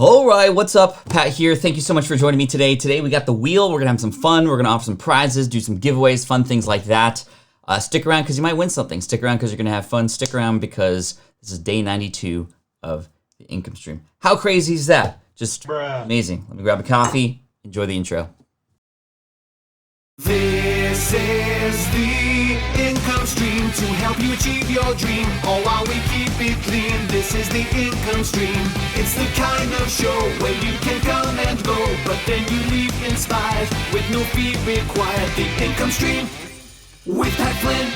All right, what's up? Pat here. Thank you so much for joining me today. Today we got the wheel. We're gonna have some fun. We're gonna offer some prizes, do some giveaways, fun things like that. Stick around because you might win something. Stick around because you're gonna have fun. Stick around because this is day 92 of the income stream. How crazy is that? Just amazing. Let me grab a coffee. Enjoy the intro. This is the income stream to help you achieve your dream, all while we keep it clean. This is the income stream. It's the kind of show where you can come and go, but then you leave inspired with no fee required. The income stream with Pat Flynn.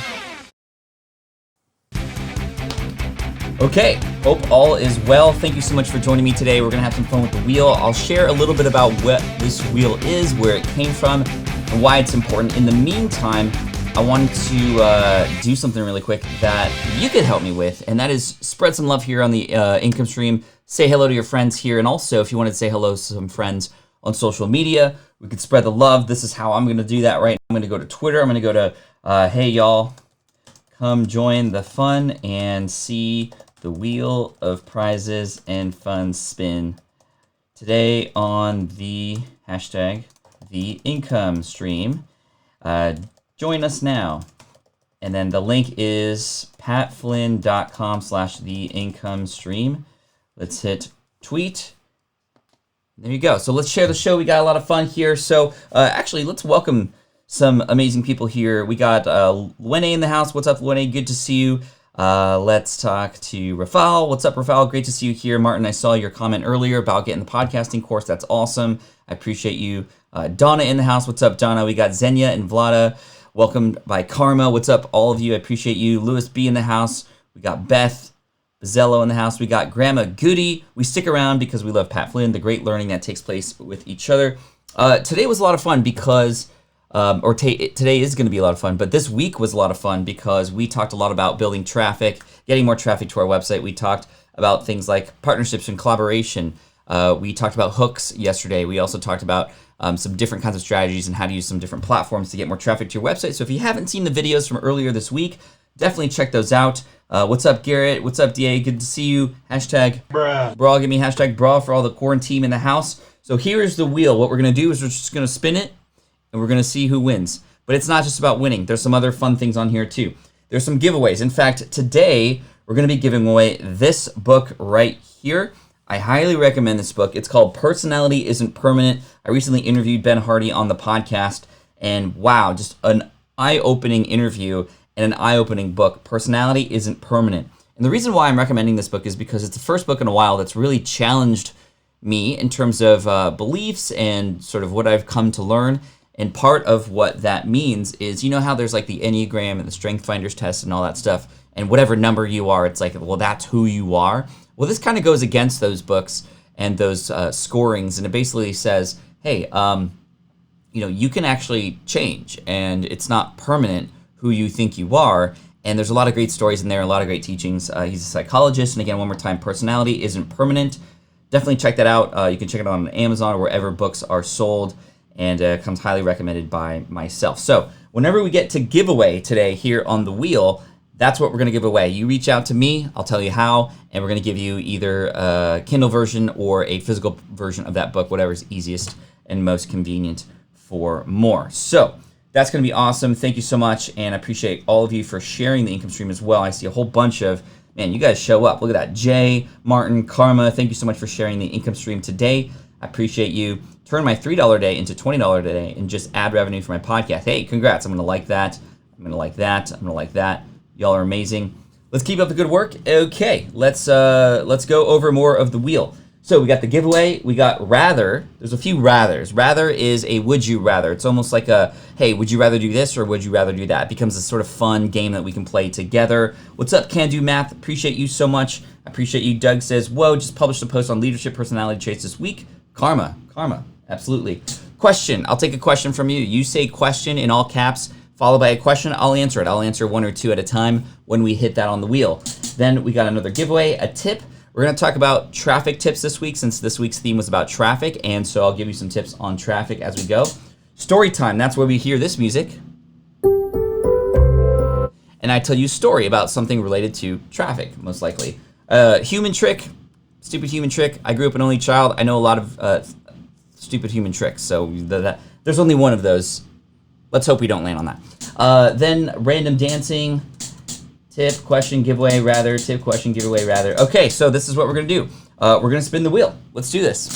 Okay, hope all is well. Thank you so much for joining me today. We're gonna have some fun with the wheel. I'll share a little bit about what this wheel is, where it came from, and why it's important. In the meantime, I wanted to do something really quick that you could help me with, and that is spread some love here on the income stream. Say hello to your friends here, and also if you wanted to say hello to some friends on social media, we could spread the love. This is how I'm gonna do that right now. I'm gonna go to Twitter. I'm gonna go to, hey y'all, come join the fun and see the wheel of prizes and fun spin today on the hashtag the income stream. Join us now. And then the link is patflynn.com/the income stream. Let's hit tweet. There you go. So let's share the show. We got a lot of fun here. So actually, let's welcome some amazing people here. We got Luene in the house. What's up, Luene? Good to see you. Let's talk to Rafal. What's up, Rafal? Great to see you here. Martin, I saw your comment earlier about getting the podcasting course. That's awesome. I appreciate you. Donna in the house. What's up, Donna? We got Xenia and Vlada. Welcomed by Karma. What's up, all of you? I appreciate you. Lewis B in the house. We got Beth Bazzello in the house. We got Grandma Goody. We stick around because we love Pat Flynn, the great learning that takes place with each other. Today was a lot of fun because today is going to be a lot of fun, but this week was a lot of fun because we talked a lot about building traffic, getting more traffic to our website. We talked about things like partnerships and collaboration. We talked about hooks yesterday. We also talked about some different kinds of strategies and how to use some different platforms to get more traffic to your website. So if you haven't seen the videos from earlier this week, definitely check those out. What's up, Garrett? What's up, DA? Good to see you. Hashtag Brawl. Give me hashtag Brawl for all the Quaranteam in the house. So here's the wheel. What we're going to do is we're just going to spin it, and we're going to see who wins. But it's not just about winning. There's some other fun things on here too. There's some giveaways. In fact, today we're going to be giving away this book right here. I highly recommend this book. It's called Personality Isn't Permanent. I recently interviewed Ben Hardy on the podcast, and wow, just an eye-opening interview and an eye-opening book. Personality Isn't Permanent. And the reason why I'm recommending this book is because it's the first book in a while that's really challenged me in terms of beliefs and sort of what I've come to learn. And part of what that means is, you know how there's like the Enneagram and the Strength Finders test and all that stuff, and whatever number you are, it's like, well, that's who you are. Well, this kind of goes against those books and those scorings, and it basically says, hey, you can actually change, and it's not permanent who you think you are. And there's a lot of great stories in there, a lot of great teachings. He's a psychologist, and again, one more time, Personality Isn't Permanent. Definitely check that out. You can check it out on Amazon or wherever books are sold, and comes highly recommended by myself. So whenever we get to giveaway today here on the wheel, that's what we're going to give away. You reach out to me, I'll tell you how, and we're going to give you either a Kindle version or a physical version of that book, whatever's easiest and most convenient for more. So that's going to be awesome. Thank you so much, and I appreciate all of you for sharing the income stream as well. I see a whole bunch of, man, you guys show up. Look at that. Jay, Martin, Karma, thank you so much for sharing the income stream today. I appreciate you. Turn my $3 day into $20 a day and just add revenue for my podcast. Hey, congrats. I'm going to like that. I'm going to like that. I'm going to like that. Y'all are amazing. Let's keep up the good work. Okay, let's go over more of the wheel. So we got the giveaway. We got rather. There's a few rathers. Rather is a would you rather. It's almost like a, hey, would you rather do this or would you rather do that? It becomes a sort of fun game that we can play together. What's up, Can Do Math? Appreciate you so much. I appreciate you. Doug says, whoa, just published a post on leadership personality traits this week. Karma, absolutely. Question. I'll take a question from you. You say question in all caps, followed by a question. I'll answer it. I'll answer one or two at a time when we hit that on the wheel. Then we got another giveaway, a tip. We're going to talk about traffic tips this week, since this week's theme was about traffic, and so I'll give you some tips on traffic as we go. Story time, that's where we hear this music. And I tell you a story about something related to traffic, most likely. Human trick, stupid human trick. I grew up an only child. I know a lot of stupid human tricks, so there's only one of those. Let's hope we don't land on that. Then random dancing, tip, question, giveaway, rather, tip, question, giveaway, rather. Okay, so this is what we're going to do. We're going to spin the wheel. Let's do this.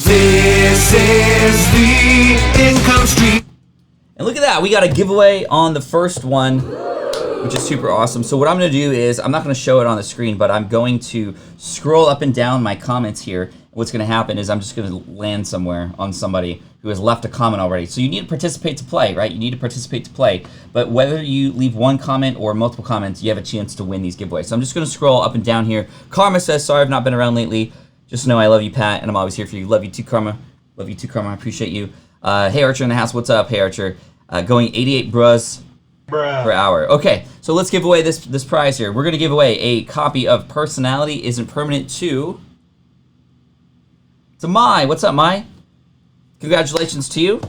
This is the income stream. And look at that, we got a giveaway on the first one, which is super awesome. So what I'm gonna do is, I'm not gonna show it on the screen, but I'm going to scroll up and down my comments here. What's gonna happen is I'm just gonna land somewhere on somebody who has left a comment already. So you need to participate to play, right? You need to participate to play. But whether you leave one comment or multiple comments, you have a chance to win these giveaways. So I'm just gonna scroll up and down here. Karma says, sorry I've not been around lately. Just know I love you, Pat, and I'm always here for you. Love you too, Karma. Love you too, Karma. I appreciate you. Hey, Archer in the house. What's up? Hey, Archer. Going 88 bros per hour. Okay, so let's give away this prize here. We're going to give away a copy of Personality Isn't Permanent to Mai. What's up, Mai? Congratulations to you.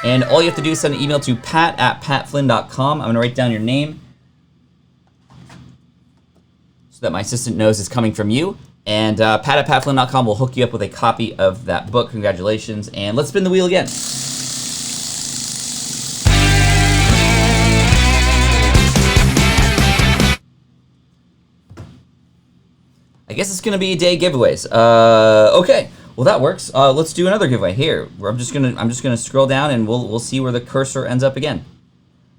And all you have to do is send an email to pat@patflynn.com. I'm going to write down your name so that my assistant knows it's coming from you. And pat@patflynn.com will hook you up with a copy of that book. Congratulations. And let's spin the wheel again. I guess it's gonna be day giveaways. Okay, well that works. Let's do another giveaway here. I'm just gonna scroll down and we'll see where the cursor ends up again.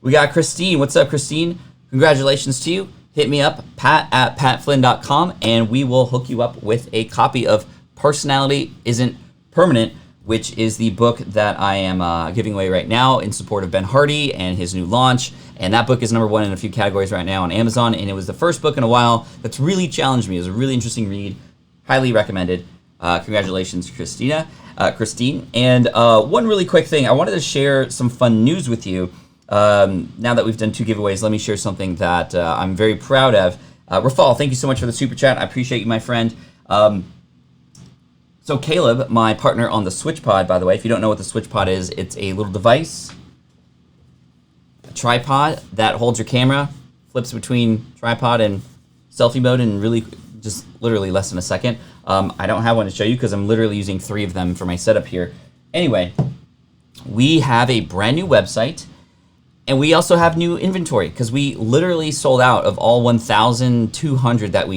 We got Christine. What's up, Christine? Congratulations to you. Hit me up, pat@patflynn.com, and we will hook you up with a copy of Personality Isn't Permanent, which is the book that I am giving away right now in support of Ben Hardy and his new launch. And that book is #1 in a few categories right now on Amazon, and it was the first book in a while that's really challenged me. It was a really interesting read, highly recommended. Congratulations, Christine. And one really quick thing, I wanted to share some fun news with you. Now that we've done 2 giveaways, let me share something that I'm very proud of. Rafal, thank you so much for the super chat. I appreciate you, my friend. So Caleb, my partner on the SwitchPod, by the way, if you don't know what the SwitchPod is, it's a little device, a tripod that holds your camera, flips between tripod and selfie mode in really just literally less than a second. I don't have one to show you because I'm literally using 3 of them for my setup here. Anyway, we have a brand new website. And we also have new inventory because we literally sold out of all 1,200 that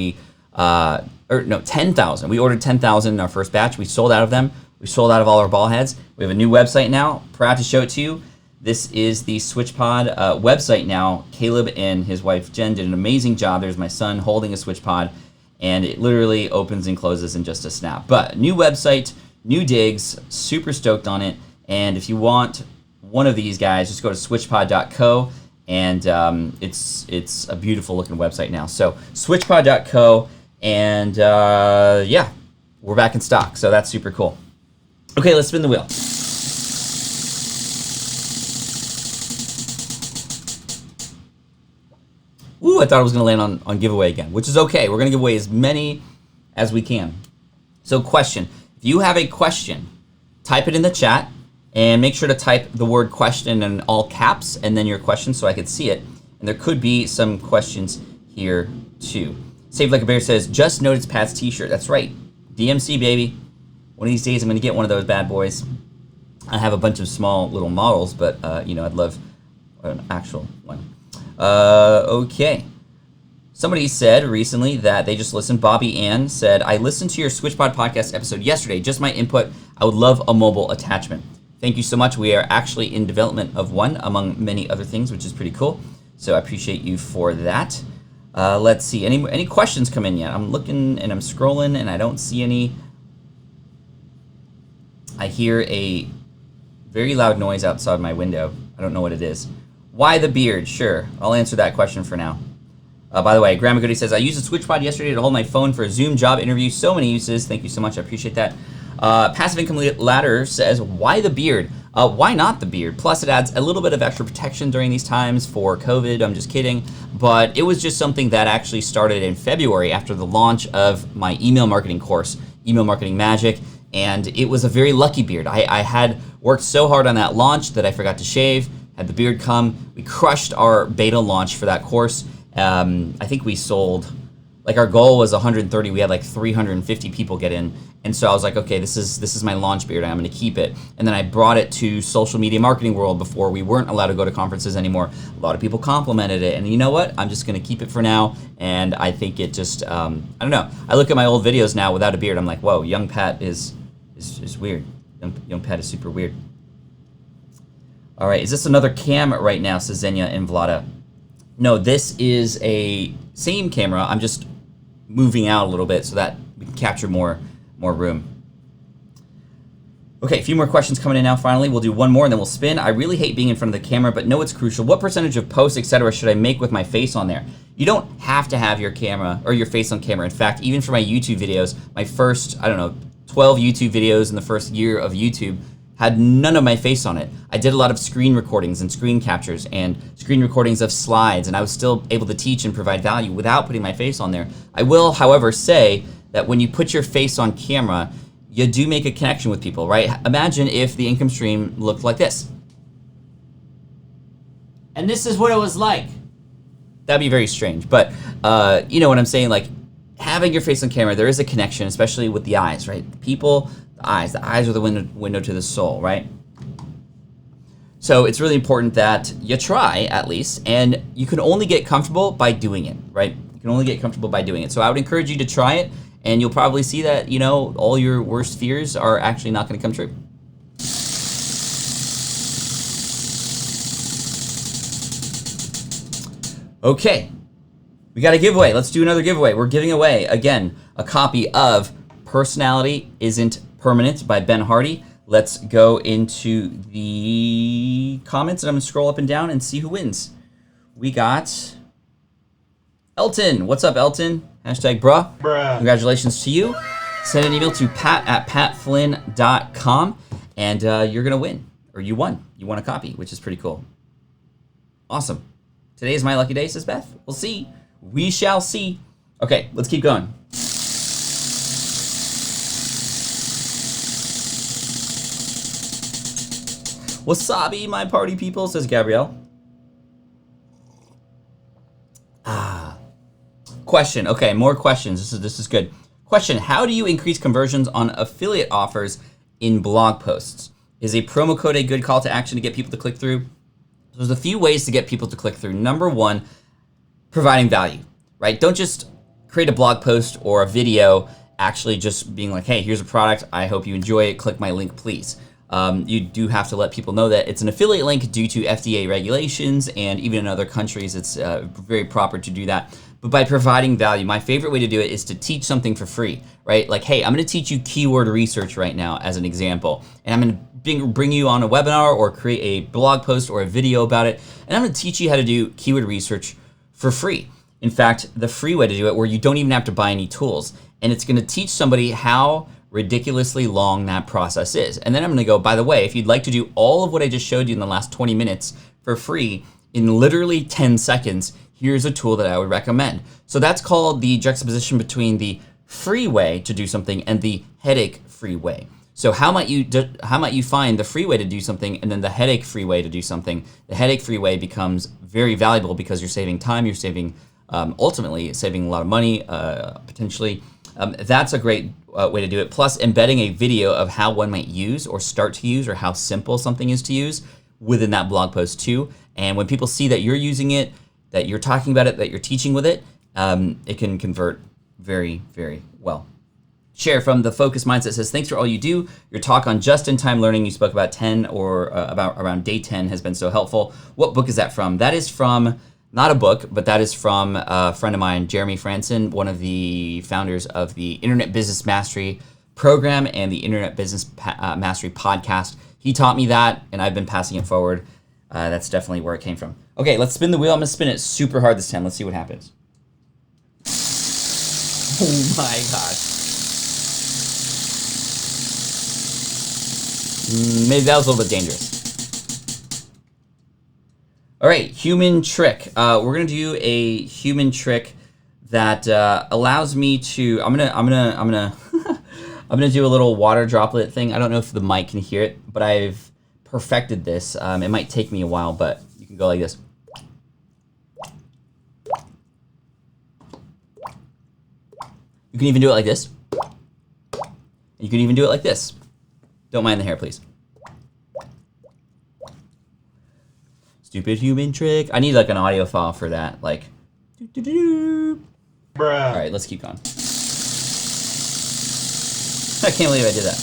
10,000. We ordered 10,000 in our first batch. We sold out of them. We sold out of all our ball heads. We have a new website now. Proud to show it to you. This is the SwitchPod website now. Caleb and his wife Jen did an amazing job. There's my son holding a SwitchPod, and it literally opens and closes in just a snap. But new website, new digs, super stoked on it. And if you want one of these guys, just go to switchpod.co, and it's a beautiful looking website now. So switchpod.co, and yeah, we're back in stock, so that's super cool. Okay, let's spin the wheel. Ooh, I thought I was gonna land on giveaway again, which is okay. We're gonna give away as many as we can. So question, if you have a question, type it in the chat. And make sure to type the word question in all caps and then your question so I could see it. And there could be some questions here too. Save Like a Bear says, just noticed Pat's t-shirt. That's right. DMC, baby. One of these days I'm going to get one of those bad boys. I have a bunch of small little models, but I'd love an actual one. Okay. Somebody said recently that they just listened. Bobby Ann said, I listened to your SwitchPod podcast episode yesterday. Just my input. I would love a mobile attachment. Thank you so much. We are actually in development of one, among many other things, which is pretty cool. So I appreciate you for that. Let's see. Any questions come in yet? I'm looking and I'm scrolling and I don't see any. I hear a very loud noise outside my window. I don't know what it is. Why the beard? Sure. I'll answer that question for now. By the way, Grandma Goody says, I used a SwitchPod yesterday to hold my phone for a Zoom job interview. So many uses. Thank you so much. I appreciate that. Passive Income Ladder says, why the beard? Why not the beard? Plus, it adds a little bit of extra protection during these times for COVID. I'm just kidding. But it was just something that actually started in February after the launch of my email marketing course, Email Marketing Magic. And it was a very lucky beard. I had worked so hard on that launch that I forgot to shave, had the beard come. We crushed our beta launch for that course. I think we sold like our goal was 130. We had like 350 people get in. And so I was like, okay, this is my launch beard. I'm going to keep it. And then I brought it to social media marketing world before we weren't allowed to go to conferences anymore. A lot of people complimented it. And you know what? I'm just going to keep it for now. And I think it just, I don't know. I look at my old videos now without a beard. I'm like, whoa, young Pat is weird. Young Pat is super weird. All right, is this another cam right now, says Xenia and Vlada? No, this is a same camera. I'm just moving out a little bit so that we can capture more room. Okay, a few more questions coming in now. Finally, we'll do one more and then we'll spin. I really hate being in front of the camera, but know it's crucial. What percentage of posts, etc., should I make with my face on there? You don't have to have your camera or your face on camera. In fact, even for my YouTube videos, my first, 12 YouTube videos in the first year of YouTube had none of my face on it. I did a lot of screen recordings and screen captures and screen recordings of slides, and I was still able to teach and provide value without putting my face on there. I will, however, say that when you put your face on camera, you do make a connection with people, right? Imagine if the income stream looked like this. And this is what it was like. That'd be very strange, but you know what I'm saying? Like, having your face on camera, there is a connection, especially with the eyes, right? People, the eyes are the window to the soul, right? So it's really important that you try, at least, and you can only get comfortable by doing it, right? You can only get comfortable by doing it. So I would encourage you to try it, and you'll probably see that, you know, all your worst fears are actually not going to come true. Okay, we got a giveaway. Let's do another giveaway. We're giving away, again, a copy of Personality Isn't Permanent by Ben Hardy. Let's go into the comments, and I'm going to scroll up and down and see who wins. We got Elton. What's up, Elton? Hashtag bruh. Congratulations to you. Send an email to pat@patflynn.com, and you're going to win. Or you won. You won a copy, which is pretty cool. Awesome. Today is my lucky day, says Beth. We'll see. We shall see. Okay, let's keep going. Wasabi, my party people, says Gabrielle. Question. Okay, more questions. This is good. Question: how do you increase conversions on affiliate offers in blog posts? Is a promo code a good call to action to get people to click through? There's a few ways to get people to click through. Number one, providing value, right? Don't just create a blog post or a video actually just being like, hey, here's a product. I hope you enjoy it. Click my link, please. You do have to let people know that it's an affiliate link due to FDA regulations, and even in other countries, it's very proper to do that. But by providing value, my favorite way to do it is to teach something for free, right? Like, hey, I'm going to teach you keyword research right now as an example, and I'm going to bring you on a webinar or create a blog post or a video about it, and I'm going to teach you how to do keyword research for free. In fact, the free way to do it, where you don't even have to buy any tools, and it's going to teach somebody how ridiculously long that process is. And then I'm going to go, by the way, if you'd like to do all of what I just showed you in the last 20 minutes for free in literally 10 seconds, here's a tool that I would recommend. So that's called the juxtaposition between the free way to do something and the headache-free way. So how might you find the free way to do something and then the headache-free way to do something? The headache-free way becomes very valuable because you're saving time, you're saving, ultimately saving a lot of money, potentially. That's a great way to do it. Plus, embedding a video of how one might use or start to use or how simple something is to use within that blog post too. And when people see that you're using it, that you're talking about it, that you're teaching with it, it can convert very, very well. Share from the Focus Mindset says, thanks for all you do. Your talk on just-in-time learning, you spoke about 10 or about around day 10 has been so helpful. What book is that from? That is from, not a book, but that is from a friend of mine, Jeremy Franson, one of the founders of the Internet Business Mastery program and the Internet Business Mastery podcast. He taught me that, and I've been passing it forward. That's definitely where it came from. Okay, let's spin the wheel. I'm going to spin it super hard this time. Let's see what happens. Oh my gosh. Maybe that was a little bit dangerous. All right, human trick. We're gonna do a human trick that allows me to. I'm gonna do a little water droplet thing. I don't know if the mic can hear it, but I've perfected this. It might take me a while, but you can go like this. You can even do it like this. You can even do it like this. Don't mind the hair, please. Stupid human trick. I need like an audio file for that. Like, bruh. All right, let's keep going. I can't believe I did that.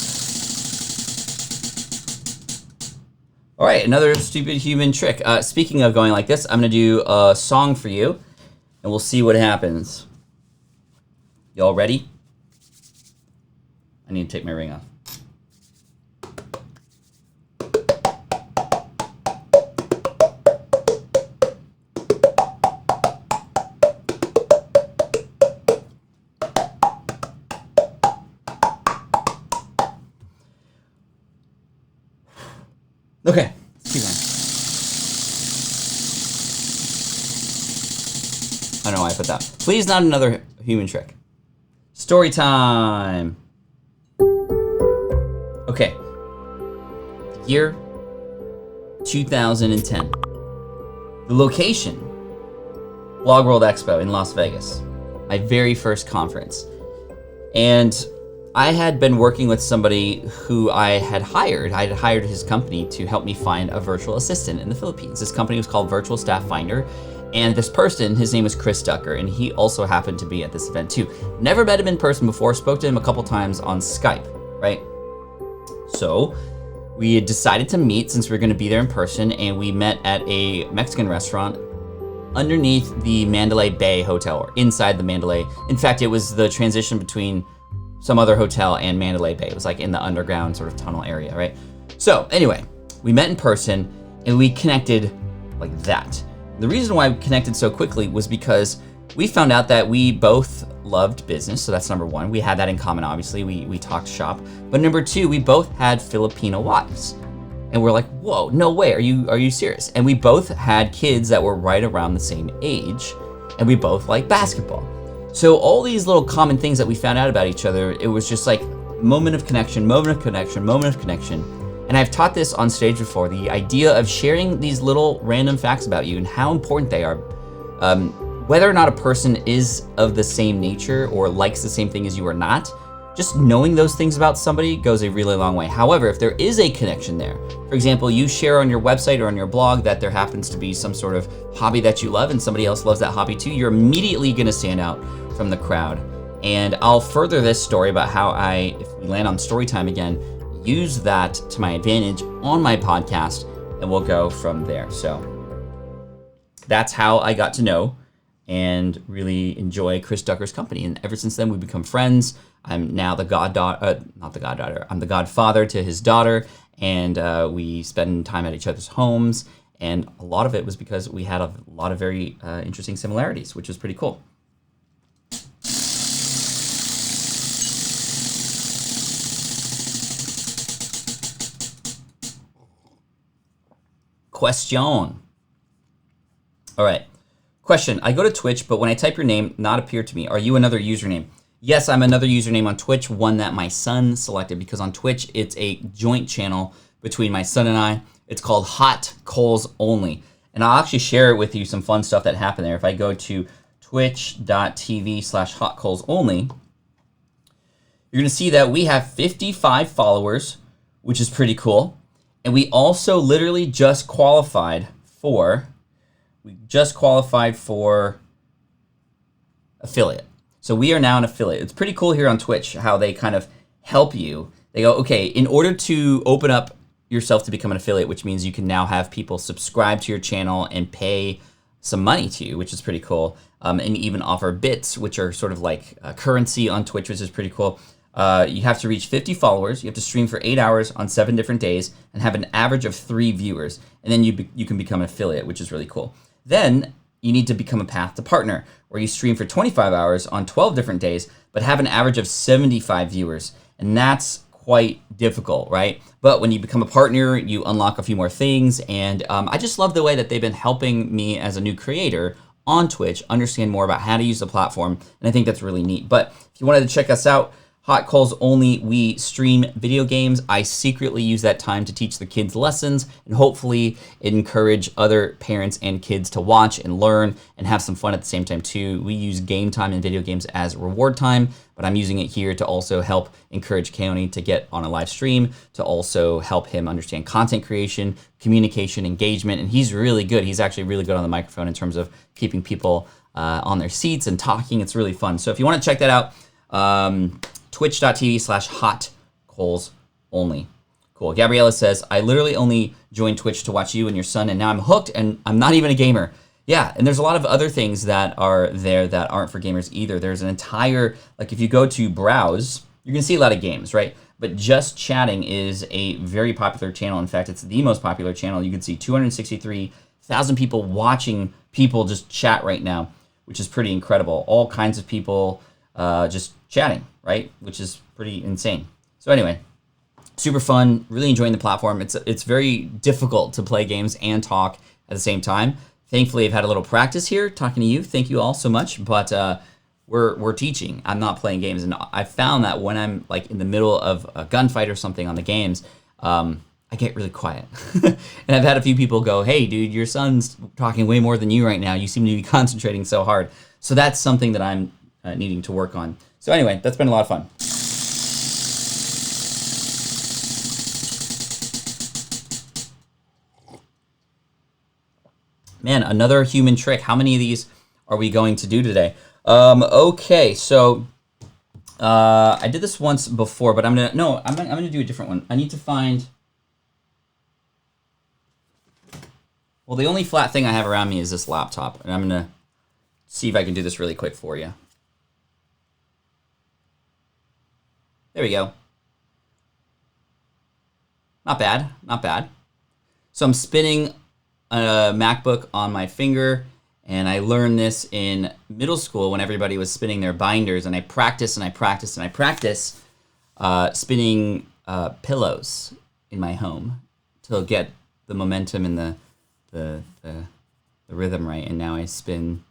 All right, another stupid human trick. Speaking of going like this, I'm gonna do a song for you, and we'll see what happens. Y'all ready? I need to take my ring off. Okay, let's keep going. I don't know why I put that. Please, not another human trick. Story time. Okay. Year 2010. The location, Blog World Expo in Las Vegas. My very first conference. And I had been working with somebody who I had hired. I had hired his company to help me find a virtual assistant in the Philippines. This company was called Virtual Staff Finder. And this person, his name was Chris Ducker, and he also happened to be at this event too. Never met him in person before, spoke to him a couple times on Skype, right? So we had decided to meet since we were gonna be there in person, and we met at a Mexican restaurant underneath the Mandalay Bay Hotel, or inside the Mandalay. In fact, it was the transition between some other hotel and Mandalay Bay. It was like in the underground sort of tunnel area, right? So anyway, we met in person and we connected like that. The reason why we connected so quickly was because we found out that we both loved business, so that's number one. We had that in common, obviously. We talked shop. But number two, we both had Filipino wives. And we're like, whoa, no way, are you serious? And we both had kids that were right around the same age, and we both liked basketball. So all these little common things that we found out about each other, it was just like moment of connection, moment of connection, moment of connection. And I've taught this on stage before, the idea of sharing these little random facts about you and how important they are. Whether or not a person is of the same nature or likes the same thing as you or not, just knowing those things about somebody goes a really long way. However, if there is a connection there, for example, you share on your website or on your blog that there happens to be some sort of hobby that you love and somebody else loves that hobby too, you're immediately gonna stand out from the crowd. And I'll further this story about how I, if we land on story time again, use that to my advantage on my podcast, and we'll go from there. So that's how I got to know and really enjoy Chris Ducker's company. And ever since then, we've become friends. I'm now the I'm the godfather to his daughter, and we spend time at each other's homes. And a lot of it was because we had a lot of very interesting similarities, which was pretty cool. Question. All right. Question. I go to Twitch, but when I type your name, not appear to me. Are you another username? Yes, I'm another username on Twitch, one that my son selected, because on Twitch, it's a joint channel between my son and I. It's called Hot Coals Only. And I'll actually share it with you, some fun stuff that happened there. If I go to twitch.tv/hotcoalsonly, you're going to see that we have 55 followers, which is pretty cool. And we also literally just qualified for affiliate. So we are now an affiliate. It's pretty cool here on Twitch how they kind of help you. They go, okay, in order to open up yourself to become an affiliate, which means you can now have people subscribe to your channel and pay some money to you, which is pretty cool. And even offer bits, which are sort of like currency on Twitch, which is pretty cool. You have to reach 50 followers. You have to stream for 8 hours on 7 different days and have an average of 3 viewers. And then you can become an affiliate, which is really cool. Then you need to become a path to partner, where you stream for 25 hours on 12 different days, but have an average of 75 viewers. And that's quite difficult, right? But when you become a partner, you unlock a few more things. And I just love the way that they've been helping me as a new creator on Twitch understand more about how to use the platform. And I think that's really neat. But if you wanted to check us out, Hot Calls Only, we stream video games. I secretly use that time to teach the kids lessons and hopefully encourage other parents and kids to watch and learn and have some fun at the same time too. We use game time in video games as reward time, but I'm using it here to also help encourage Keone to get on a live stream, to also help him understand content creation, communication, engagement, and he's really good. He's actually really good on the microphone in terms of keeping people on their seats and talking. It's really fun. So if you want to check that out, twitch.tv/hot calls only. Cool. Gabriella says, I literally only joined Twitch to watch you and your son, and now I'm hooked, and I'm not even a gamer. Yeah, and there's a lot of other things that are there that aren't for gamers either. There's an entire, like if you go to browse, you're going to see a lot of games, right? But just chatting is a very popular channel. In fact, it's the most popular channel. You can see 263,000 people watching people just chat right now, which is pretty incredible. All kinds of people just chatting, right? Which is pretty insane. So anyway, super fun, really enjoying the platform. It's very difficult to play games and talk at the same time. Thankfully, I've had a little practice here talking to you. Thank you all so much. But we're teaching. I'm not playing games. And I found that when I'm like in the middle of a gunfight or something on the games, I get really quiet. And I've had a few people go, hey, dude, your son's talking way more than you right now. You seem to be concentrating so hard. So that's something that I'm needing to work on. So anyway, that's been a lot of fun. Man, another human trick. How many of these are we going to do today? Okay, so I did this once before, but I'm gonna do a different one. I need to find. Well, the only flat thing I have around me is this laptop, and I'm gonna see if I can do this really quick for you. There we go. Not bad, not bad. So I'm spinning a MacBook on my finger, and I learned this in middle school when everybody was spinning their binders, and I practice and I practice and I practice spinning pillows in my home to get the momentum and the rhythm right. And now I spin.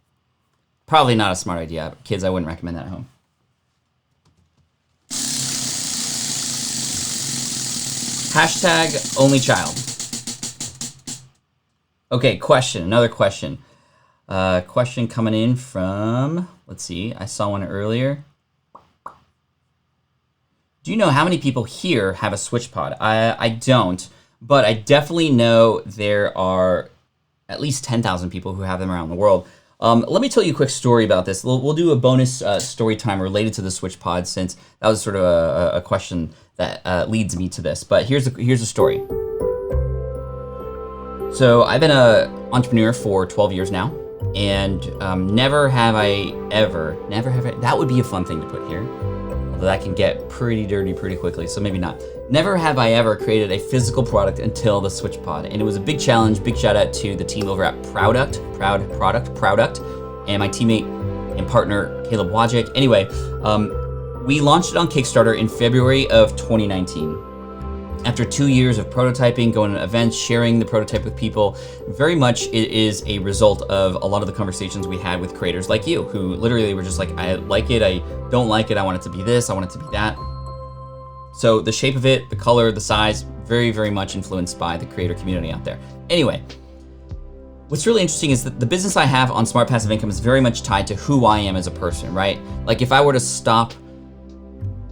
Probably not a smart idea. Kids, I wouldn't recommend that at home. Hashtag only child. Okay, question. Another question. Question coming in from, let's see, I saw one earlier. Do you know how many people here have a Switch pod? I don't, but I definitely know there are at least 10,000 people who have them around the world. Let me tell you a quick story about this. We'll do a bonus story time related to the Switch pod, since that was sort of a question that leads me to this. But here's a story. So I've been an entrepreneur for 12 years now, and never have I, that would be a fun thing to put here, although that can get pretty dirty pretty quickly, so maybe not. Never have I ever created a physical product until the Switch pod, and it was a big challenge. Big shout out to the team over at Prouduct, and my teammate and partner, Caleb Wojcik. Anyway, we launched it on Kickstarter in February of 2019. After 2 years of prototyping, going to events, sharing the prototype with people, very much it is a result of a lot of the conversations we had with creators like you, who literally were just like, I like it, I don't like it, I want it to be this, I want it to be that. So the shape of it, the color, the size, very, very much influenced by the creator community out there. Anyway, what's really interesting is that the business I have on Smart Passive Income is very much tied to who I am as a person, right? Like if I were to stop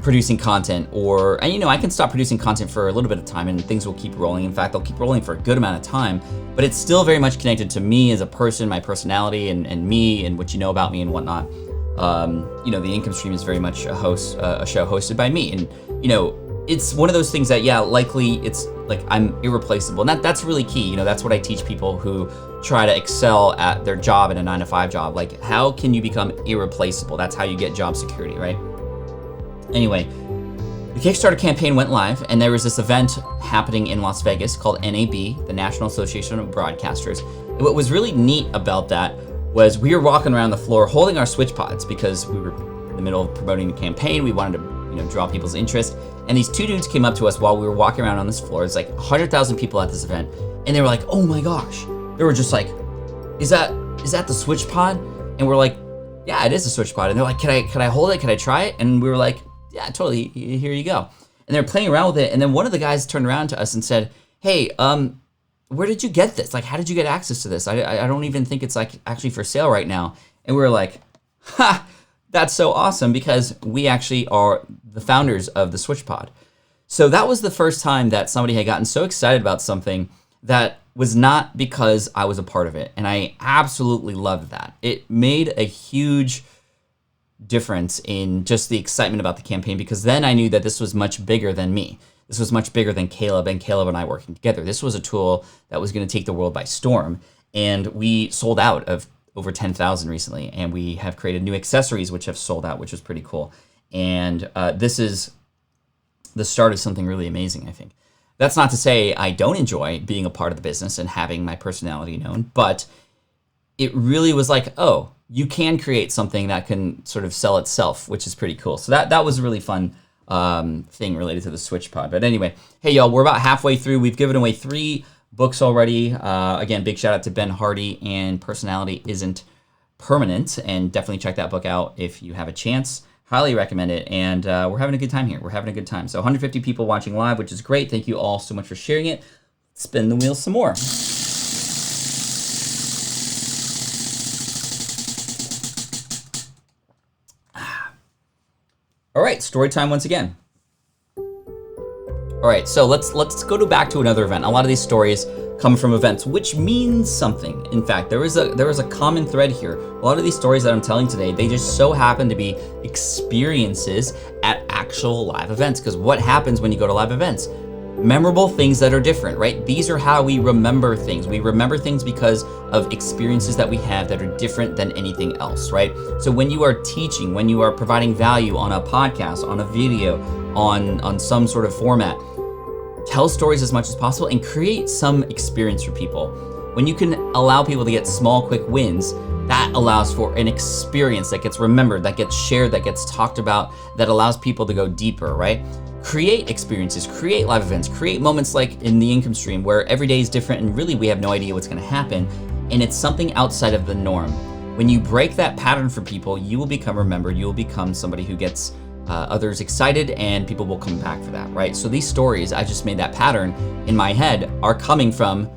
producing content, and I can stop producing content for a little bit of time and things will keep rolling. In fact, they'll keep rolling for a good amount of time, but it's still very much connected to me as a person, my personality, and me, and what you know about me and whatnot. The income stream is very much a show hosted by me, and it's one of those things that, yeah, likely it's like I'm irreplaceable, and that's really key. That's what I teach people who try to excel at their job in a 9-to-5 job. Like, how can you become irreplaceable? That's how you get job security, right? Anyway, the Kickstarter campaign went live, and there was this event happening in Las Vegas called NAB, the National Association of Broadcasters. And what was really neat about that was we were walking around the floor holding our Switch pods because we were in the middle of promoting the campaign. We wanted to, draw people's interest. And these two dudes came up to us while we were walking around on this floor. It's like 100,000 people at this event, and they were like, "Oh my gosh!" They were just like, "Is that the Switch pod?" And we're like, "Yeah, it is a Switch pod." And they're like, "Can I hold it? Can I try it?" And we were like, yeah, totally, here you go. And they're playing around with it, and then one of the guys turned around to us and said, hey, where did you get this? Like, how did you get access to this? I don't even think it's like actually for sale right now. And we were like, ha, that's so awesome, because we actually are the founders of the SwitchPod. So that was the first time that somebody had gotten so excited about something that was not because I was a part of it. And I absolutely loved that. It made a huge difference in just the excitement about the campaign, because then I knew that this was much bigger than me. This was much bigger than Caleb and I working together. This was a tool that was going to take the world by storm. And we sold out of over 10,000 recently. And we have created new accessories which have sold out, which is pretty cool. And this is the start of something really amazing, I think. That's not to say I don't enjoy being a part of the business and having my personality known, but it really was like, oh, you can create something that can sort of sell itself, which is pretty cool. So that was a really fun thing related to the SwitchPod. But anyway, hey, y'all, we're about halfway through. We've given away 3 books already. Again, big shout out to Ben Hardy and Personality Isn't Permanent. And definitely check that book out if you have a chance. Highly recommend it. And we're having a good time here. We're having a good time. So 150 people watching live, which is great. Thank you all so much for sharing it. Let's spin the wheel some more. All right, story time once again. All right, so let's go back to another event. A lot of these stories come from events, which means something. In fact, there is a common thread here. A lot of these stories that I'm telling today, they just so happen to be experiences at actual live events. Because what happens when you go to live events? Memorable things that are different, right? These are how we remember things. We remember things because of experiences that we have that are different than anything else, right? So when you are teaching, when you are providing value on a podcast, on a video, on some sort of format, tell stories as much as possible and create some experience for people. When you can allow people to get small, quick wins, that allows for an experience that gets remembered, that gets shared, that gets talked about, that allows people to go deeper, right? Create experiences, create live events, create moments like in the income stream where every day is different and really we have no idea what's going to happen. And it's something outside of the norm. When you break that pattern for people, you will become remembered. You will become somebody who gets others excited, and people will come back for that, right? So these stories, I just made that pattern in my head, are coming from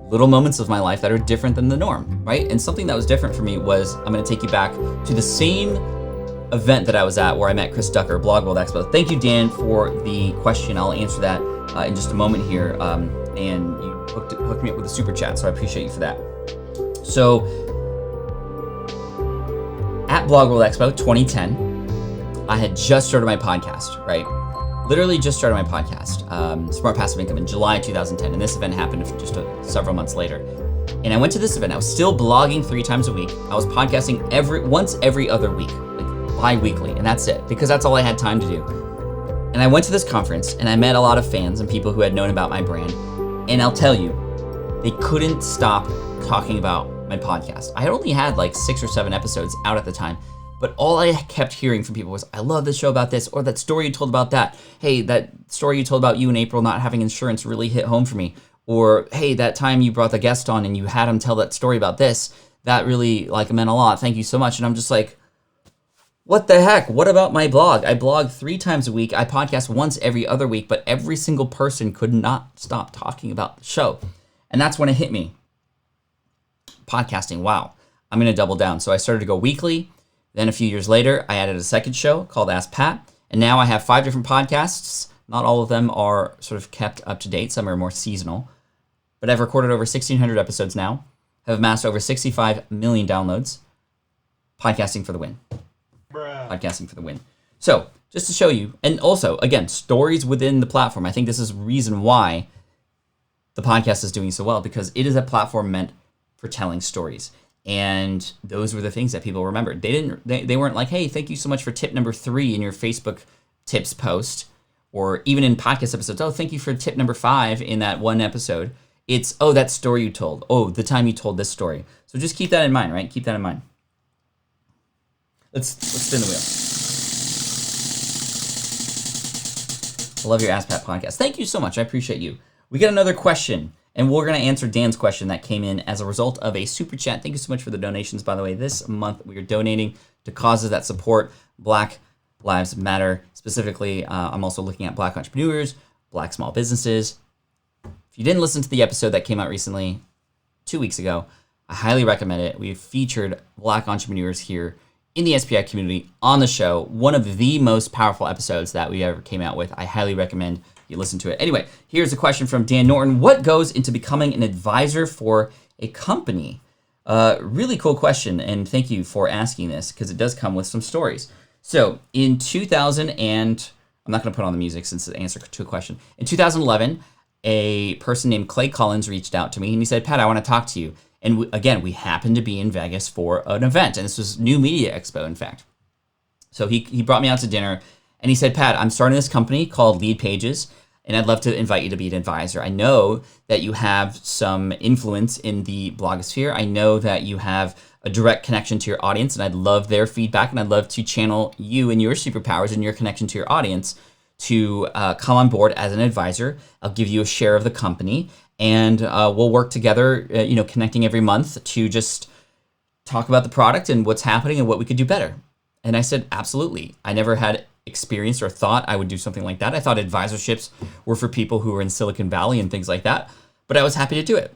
little moments of my life that are different than the norm, right? And something that was different for me was, I'm going to take you back to the same event that I was at where I met Chris Ducker, Blog World Expo. Thank you, Dan, for the question. I'll answer that in just a moment here. And you hooked me up with a super chat, so I appreciate you for that. So at Blog World Expo 2010, I had just started my podcast, right? Literally just started my podcast, Smart Passive Income, in July 2010. And this event happened just several months later. And I went to this event. I was still blogging 3 times a week. I was podcasting once every other week, like bi-weekly. And that's it, because that's all I had time to do. And I went to this conference and I met a lot of fans and people who had known about my brand. And I'll tell you, they couldn't stop talking about my podcast. I only had like 6 or 7 episodes out at the time. But all I kept hearing from people was, I love this show about this, or that story you told about that. Hey, that story you told about you and April not having insurance really hit home for me. Or, hey, that time you brought the guest on and you had him tell that story about this, that really meant a lot. Thank you so much. And I'm just like, what the heck? What about my blog? I blog 3 times a week. I podcast once every other week, but every single person could not stop talking about the show. And that's when it hit me. Podcasting, wow, I'm going to double down. So I started to go weekly. Then a few years later, I added a second show called Ask Pat. And now I have 5 different podcasts. Not all of them are sort of kept up to date. Some are more seasonal. But I've recorded over 1,600 episodes now. Have amassed over 65 million downloads. Podcasting for the win. Podcasting for the win. So just to show you, and also, again, stories within the platform. I think this is the reason why the podcast is doing so well, because it is a platform meant for telling stories. And those were the things that people remembered. They weren't like, hey, thank you so much for tip number 3 in your Facebook tips post, or even in podcast episodes. Oh, thank you for tip number 5 in that one episode. It's, oh, that story you told. Oh, the time you told this story. So just keep that in mind, right? Keep that in mind. Let's spin the wheel. I love your Ask Pat podcast. Thank you so much. I appreciate you. We got another question. And we're going to answer Dan's question that came in as a result of a super chat. Thank you so much for the donations, by the way. This month, we are donating to causes that support Black Lives Matter. Specifically, I'm also looking at Black entrepreneurs, Black small businesses. If you didn't listen to the episode that came out recently, 2 weeks ago, I highly recommend it. We've featured Black entrepreneurs here in the SPI community on the show. One of the most powerful episodes that we ever came out with. I highly recommend you listen to it. Anyway, here's a question from Dan Norton. What goes into becoming an advisor for a company? Really cool question, and thank you for asking this because it does come with some stories. So in 2000 and I'm not going to put on the music since it's the answer to a question. In 2011, a person named Clay Collins reached out to me and he said, Pat, I want to talk to you. And we happened to be in Vegas for an event, and this was New Media Expo, in fact. So he brought me out to dinner, and he said, Pat, I'm starting this company called Lead Pages, and I'd love to invite you to be an advisor. I know that you have some influence in the blogosphere. I know that you have a direct connection to your audience, and I'd love their feedback, and I'd love to channel you and your superpowers and your connection to your audience to come on board as an advisor. I'll give you a share of the company, and we'll work together, connecting every month to just talk about the product and what's happening and what we could do better. And I said, absolutely. I never had experience or thought I would do something like that. I thought advisorships were for people who were in Silicon Valley and things like that, but I was happy to do it.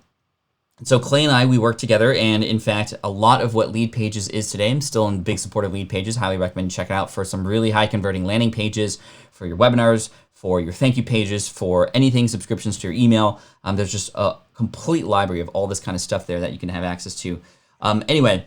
So Clay and I, we worked together, and in fact, a lot of what Lead Pages is today, I'm still in big support of Lead Pages. Highly recommend check it out for some really high converting landing pages for your webinars, for your thank you pages, for anything, subscriptions to your email. There's just a complete library of all this kind of stuff there that you can have access to. Anyway,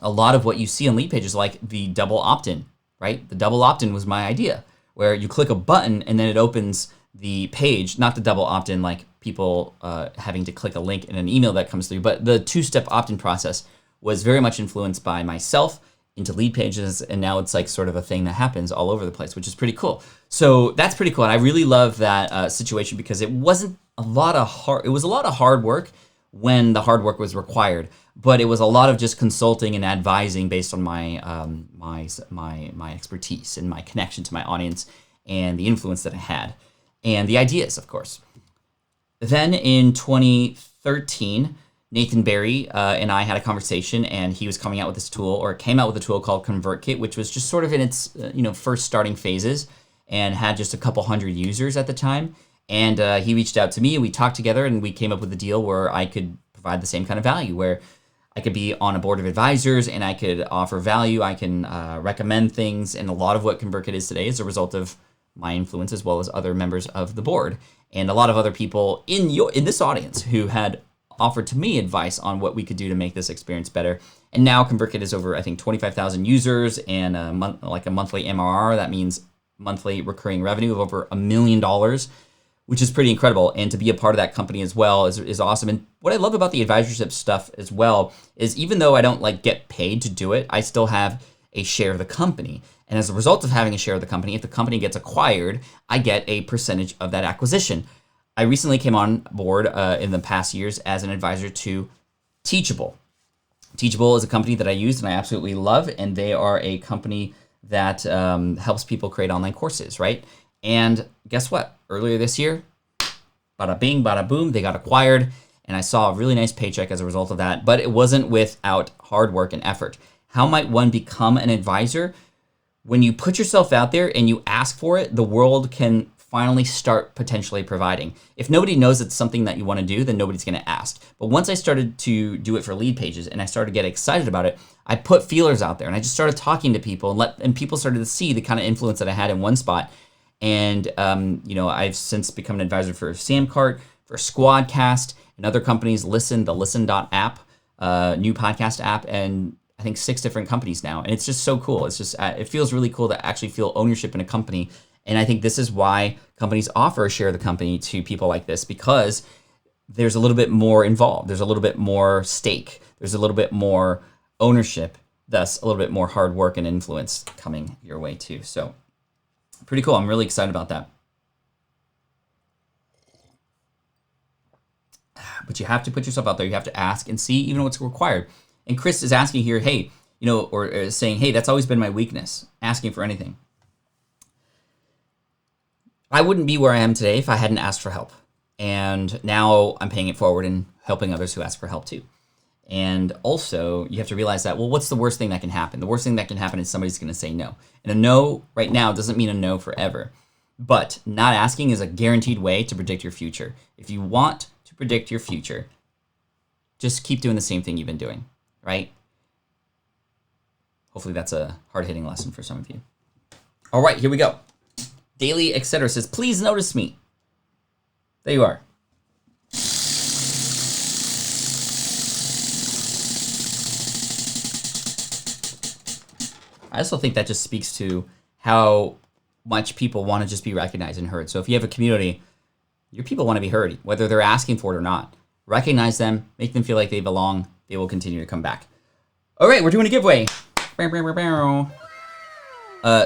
a lot of what you see on Lead Pages, like the double opt-in, right? The double opt-in was my idea, where you click a button and then it opens the page, not the double opt-in like people having to click a link in an email that comes through, but the two-step opt-in process was very much influenced by myself into Lead Pages, and now it's like sort of a thing that happens all over the place, which is pretty cool. So that's pretty cool, and I really love that situation because it wasn't a lot of hard. It was a lot of hard work when the hard work was required, but it was a lot of just consulting and advising based on my my expertise and my connection to my audience and the influence that I had and the ideas, of course. Then in 2013, Nathan Barry and I had a conversation, and he was coming out with this tool, or came out with a tool called ConvertKit, which was just sort of in its first starting phases and had just a couple hundred users at the time. And he reached out to me, and we talked together, and we came up with a deal where I could provide the same kind of value, where I could be on a board of advisors and I could offer value. I can recommend things, and a lot of what ConvertKit is today is a result of my influence as well as other members of the board and a lot of other people in this audience who had offered to me advice on what we could do to make this experience better. And now ConvertKit is over, I think, 25,000 users and a monthly MRR. That means monthly recurring revenue of over $1 million, which is pretty incredible. And to be a part of that company as well is awesome. And what I love about the advisorship stuff as well is even though I don't get paid to do it, I still have a share of the company. And as a result of having a share of the company, if the company gets acquired, I get a percentage of that acquisition. I recently came on board in the past years as an advisor to Teachable. Teachable is a company that I use and I absolutely love, and they are a company that helps people create online courses, right? And guess what? Earlier this year, bada bing, bada boom, they got acquired, and I saw a really nice paycheck as a result of that, but it wasn't without hard work and effort. How might one become an advisor? When you put yourself out there and you ask for it, the world can finally start potentially providing. If nobody knows it's something that you want to do, then nobody's going to ask. But once I started to do it for Lead Pages and I started to get excited about it, I put feelers out there and I just started talking to people and people started to see the kind of influence that I had in one spot. And I've since become an advisor for Samcart, for Squadcast, and other companies. Listen, the Listen.app, new podcast app, and I think 6 different companies now. And it's just so cool. It's just, it feels really cool to actually feel ownership in a company. And I think this is why companies offer a share of the company to people like this, because there's a little bit more involved. There's a little bit more stake. There's a little bit more ownership, thus a little bit more hard work and influence coming your way too. So pretty cool. I'm really excited about that. But you have to put yourself out there. You have to ask and see even what's required. And Chris is asking here, hey, or saying, hey, that's always been my weakness, asking for anything. I wouldn't be where I am today if I hadn't asked for help. And now I'm paying it forward and helping others who ask for help too. And also, you have to realize that, well, what's the worst thing that can happen? The worst thing that can happen is somebody's going to say no. And a no right now doesn't mean a no forever. But not asking is a guaranteed way to predict your future. If you want to predict your future, just keep doing the same thing you've been doing, right? Hopefully that's a hard-hitting lesson for some of you. All right, here we go. Daily Etc. says, please notice me. There you are. I also think that just speaks to how much people want to just be recognized and heard. So if you have a community, your people want to be heard, whether they're asking for it or not. Recognize them, make them feel like they belong. They will continue to come back. All right, we're doing a giveaway.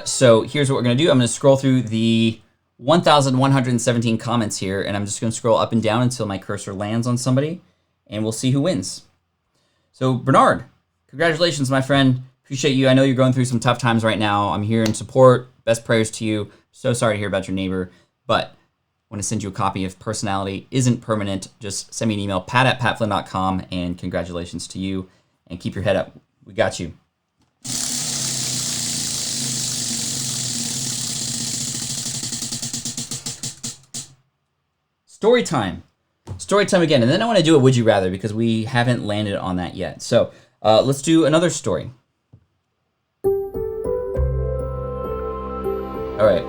So here's what we're going to do. I'm going to scroll through the 1,117 comments here, and I'm just going to scroll up and down until my cursor lands on somebody, and we'll see who wins. So Bernhard, congratulations, my friend. Appreciate you. I know you're going through some tough times right now. I'm here in support. Best prayers to you. So sorry to hear about your neighbor, but I want to send you a copy of Personality Isn't Permanent. Just send me an email, pat@patflynn.com, and congratulations to you. And keep your head up. We got you. Story time. Story time again. And then I want to do a Would You Rather because we haven't landed on that yet. So let's do another story. All right.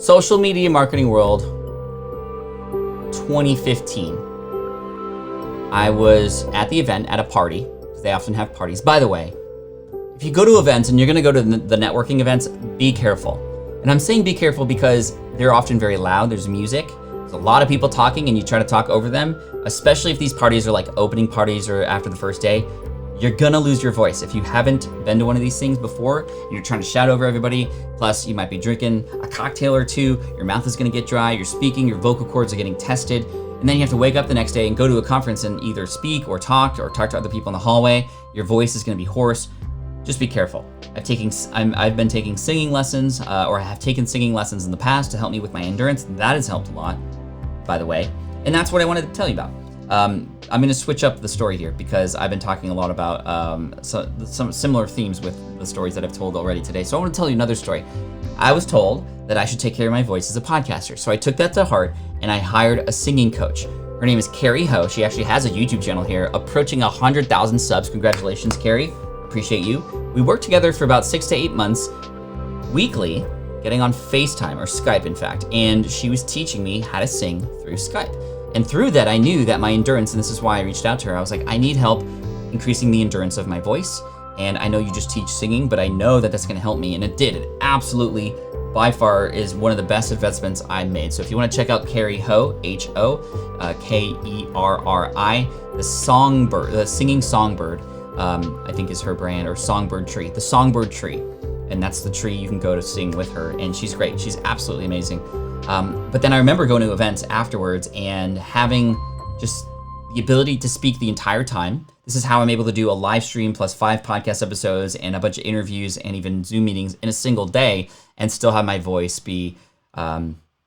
Social media marketing world 2015. I was at the event at a party. They often have parties. By the way, if you go to events and you're going to go to the networking events, be careful. And I'm saying be careful because they're often very loud. There's music. There's a lot of people talking and you try to talk over them, especially if these parties are like opening parties or after the first day. You're gonna lose your voice. If you haven't been to one of these things before, and you're trying to shout over everybody, plus you might be drinking a cocktail or two, your mouth is gonna get dry, you're speaking, your vocal cords are getting tested, and then you have to wake up the next day and go to a conference and either speak or talk to other people in the hallway. Your voice is gonna be hoarse. Just be careful. I've been taking singing lessons, or I have taken singing lessons in the past to help me with my endurance. That has helped a lot, by the way. And that's what I wanted to tell you about. I'm going to switch up the story here because I've been talking a lot about some similar themes with the stories that I've told already today. So I want to tell you another story. I was told that I should take care of my voice as a podcaster. So I took that to heart and I hired a singing coach. Her name is Carrie Ho. She actually has a YouTube channel here approaching 100,000 subs. Congratulations, Carrie. Appreciate you. We worked together for about 6 to 8 months weekly, getting on FaceTime or Skype, in fact. And she was teaching me how to sing through Skype. And through that, I knew that my endurance, and this is why I reached out to her, I was like, I need help increasing the endurance of my voice. And I know you just teach singing, but I know that that's gonna help me. And it did. It absolutely, by far, is one of the best investments I made. So if you wanna check out Carrie Ho, H-O, K-E-R-R-I, the songbird, the singing songbird, I think is her brand, or Songbird Tree, the Songbird Tree. And that's the tree you can go to sing with her. And she's great. She's absolutely amazing. But then I remember going to events afterwards and having just the ability to speak the entire time. This is how I'm able to do a live stream plus 5 podcast episodes and a bunch of interviews and even Zoom meetings in a single day and still have my voice be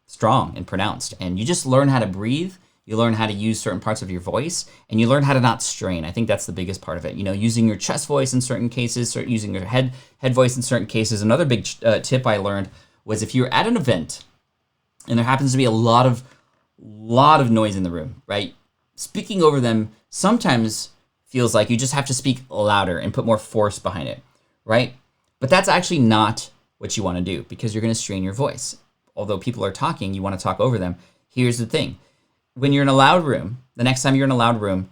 strong and pronounced. And you just learn how to breathe. You learn how to use certain parts of your voice and you learn how to not strain. I think that's the biggest part of it. You know, using your chest voice in certain cases, using your head voice in certain cases. Another big tip I learned was if you're at an event and there happens to be a lot of noise in the room, right? Speaking over them sometimes feels like you just have to speak louder and put more force behind it, right? But that's actually not what you want to do because you're going to strain your voice. Although people are talking, you want to talk over them. Here's the thing. When you're in a loud room, the next time you're in a loud room,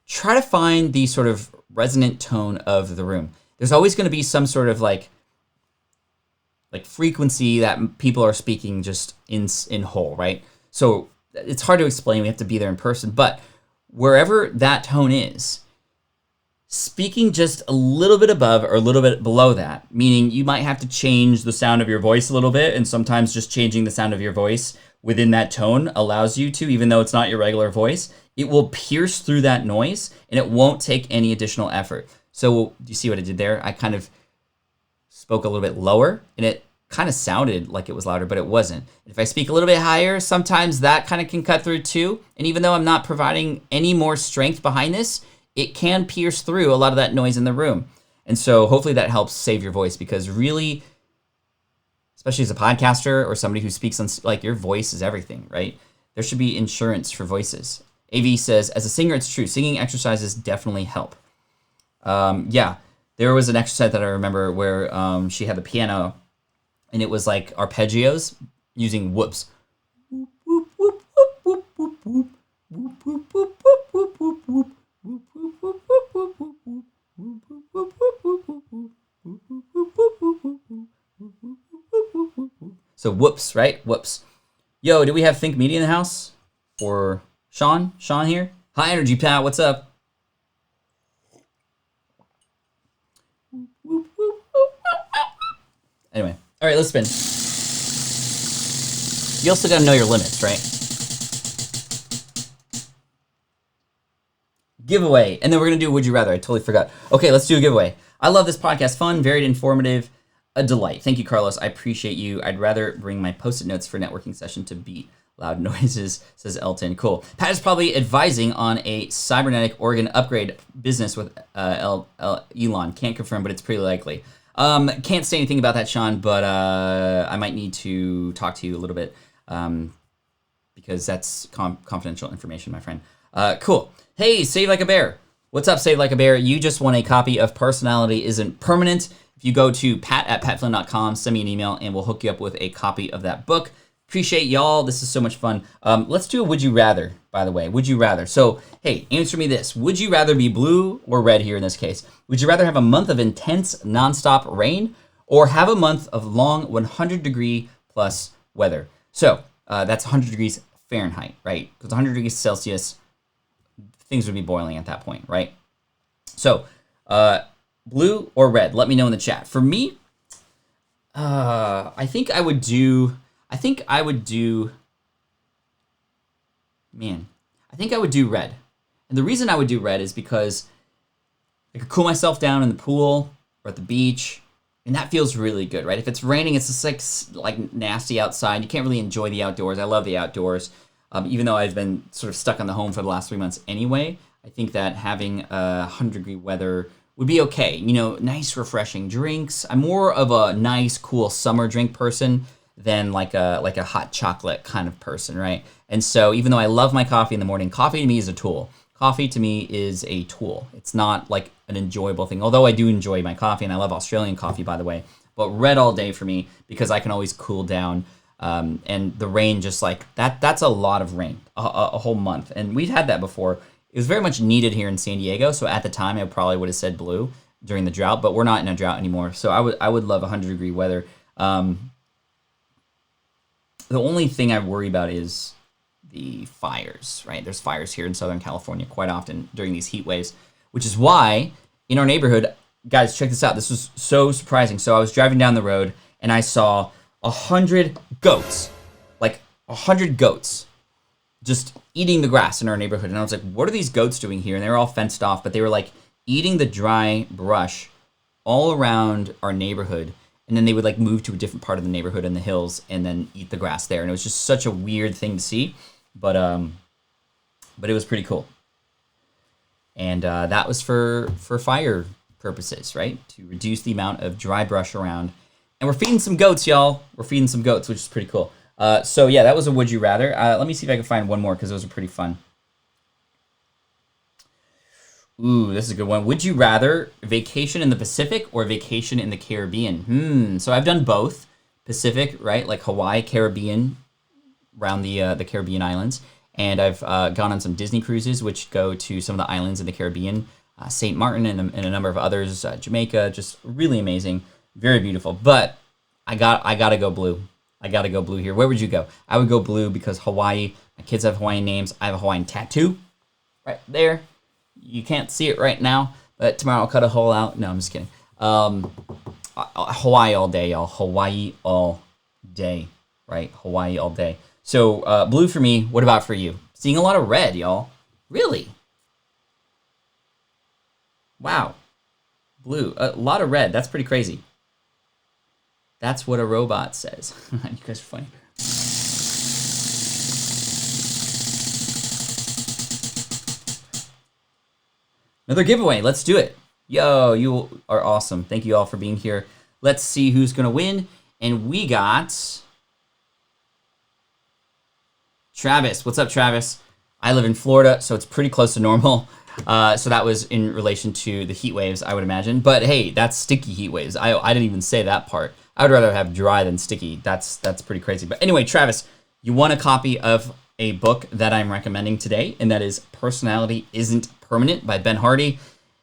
try to find the sort of resonant tone of the room. There's always going to be some sort of like frequency that people are speaking just in whole, right? So it's hard to explain. We have to be there in person. But wherever that tone is, speaking just a little bit above or a little bit below that, meaning you might have to change the sound of your voice a little bit, and sometimes just changing the sound of your voice within that tone allows you to, even though it's not your regular voice, it will pierce through that noise and it won't take any additional effort. So do you see what I did there? I kind of spoke a little bit lower and it kind of sounded like it was louder, but it wasn't. If I speak a little bit higher, sometimes that kind of can cut through too. And even though I'm not providing any more strength behind this, it can pierce through a lot of that noise in the room. And so hopefully that helps save your voice, because really, especially as a podcaster or somebody who speaks on, like, your voice is everything, right? There should be insurance for voices. AV says, as a singer, it's true. Singing exercises definitely help. Yeah, there was an exercise that I remember where she had the piano, and it was like arpeggios using whoops. So whoops, right? Whoops. Yo, do we have Think Media in the house? Or Sean? Sean here? High Energy Pat, what's up? Anyway, all right, let's spin. You also gotta know your limits, right? Giveaway, and then we're gonna do Would You Rather. I totally forgot. Okay, let's do a giveaway. I love this podcast. Fun, varied, informative, a delight. Thank you, Carlos. I appreciate you. I'd rather bring my Post-it notes for networking session to beat loud noises, says Elton. Cool. Pat is probably advising on a cybernetic organ upgrade business with Elon. Can't confirm, but it's pretty likely. Can't say anything about that, Sean, but I might need to talk to you a little bit because that's confidential information, my friend. Cool. Hey, Save Like a Bear. What's up, Save Like a Bear? You just won a copy of Personality Isn't Permanent. If you go to pat@patflynn.com, send me an email, and we'll hook you up with a copy of that book. Appreciate y'all. This is so much fun. Let's do a Would You Rather, by the way. Would you rather? So, hey, answer me this. Would you rather be blue or red here in this case? Would you rather have a month of intense, nonstop rain or have a month of long 100-degree plus weather? So, that's 100 degrees Fahrenheit, right? Because 100 degrees Celsius, things would be boiling at that point, right? So, blue or red? Let me know in the chat. For me, I think I would do red. And the reason I would do red is because I could cool myself down in the pool or at the beach, and that feels really good, right? If it's raining, it's just like nasty outside. You can't really enjoy the outdoors. I love the outdoors. Even though I've been sort of stuck on the home for the last 3 months anyway, I think that having 100-degree weather would be okay. You know, nice, refreshing drinks. I'm more of a nice, cool summer drink person than like a hot chocolate kind of person, right? And so even though I love my coffee in the morning, coffee to me is a tool. Coffee to me is a tool. It's not like an enjoyable thing, although I do enjoy my coffee, and I love Australian coffee, by the way. But red all day for me because I can always cool down. And the rain, just like that's a lot of rain, a whole month. And we'd had that before. It was very much needed here in San Diego. So at the time, I probably would have said blue during the drought, but we're not in a drought anymore. So I would love 100-degree weather. The only thing I worry about is the fires, right? There's fires here in Southern California quite often during these heat waves, which is why in our neighborhood, guys, check this out. This was so surprising. So I was driving down the road and I saw 100 goats, like 100 goats just eating the grass in our neighborhood. And I was like, what are these goats doing here? And they were all fenced off, but they were like eating the dry brush all around our neighborhood. And then they would like move to a different part of the neighborhood in the hills and then eat the grass there. And it was just such a weird thing to see, but it was pretty cool. And that was for fire purposes, right? To reduce the amount of dry brush around. And we're feeding some goats, y'all. We're feeding some goats, which is pretty cool. So yeah, that was a Would You Rather. Let me see if I can find one more because those are pretty fun. Ooh, this is a good one. Would you rather vacation in the Pacific or vacation in the Caribbean? So I've done both. Pacific, right? Like Hawaii, Caribbean, around the Caribbean islands. And I've gone on some Disney cruises, which go to some of the islands in the Caribbean. St. Martin and a number of others. Jamaica, just really amazing. Very beautiful. But I gotta go blue. I gotta go blue here. Where would you go? I would go blue because Hawaii, my kids have Hawaiian names. I have a Hawaiian tattoo right there. You can't see it right now, but tomorrow I'll cut a hole out. No, I'm just kidding. Hawaii all day, y'all. Hawaii all day, right? Hawaii all day. So blue for me. What about for you? Seeing a lot of red, y'all. Really? Wow. Blue. A lot of red. That's pretty crazy. That's what a robot says. You guys are funny. Another giveaway. Let's do it. Yo, you are awesome. Thank you all for being here. Let's see who's going to win. And we got Travis. What's up, Travis? I live in Florida, so it's pretty close to normal. So that was in relation to the heat waves, I would imagine. But hey, that's sticky heat waves. I didn't even say that part. I would rather have dry than sticky. That's pretty crazy. But anyway, Travis, you won a copy of a book that I'm recommending today, and that is Personality Isn't Permanent by Ben Hardy.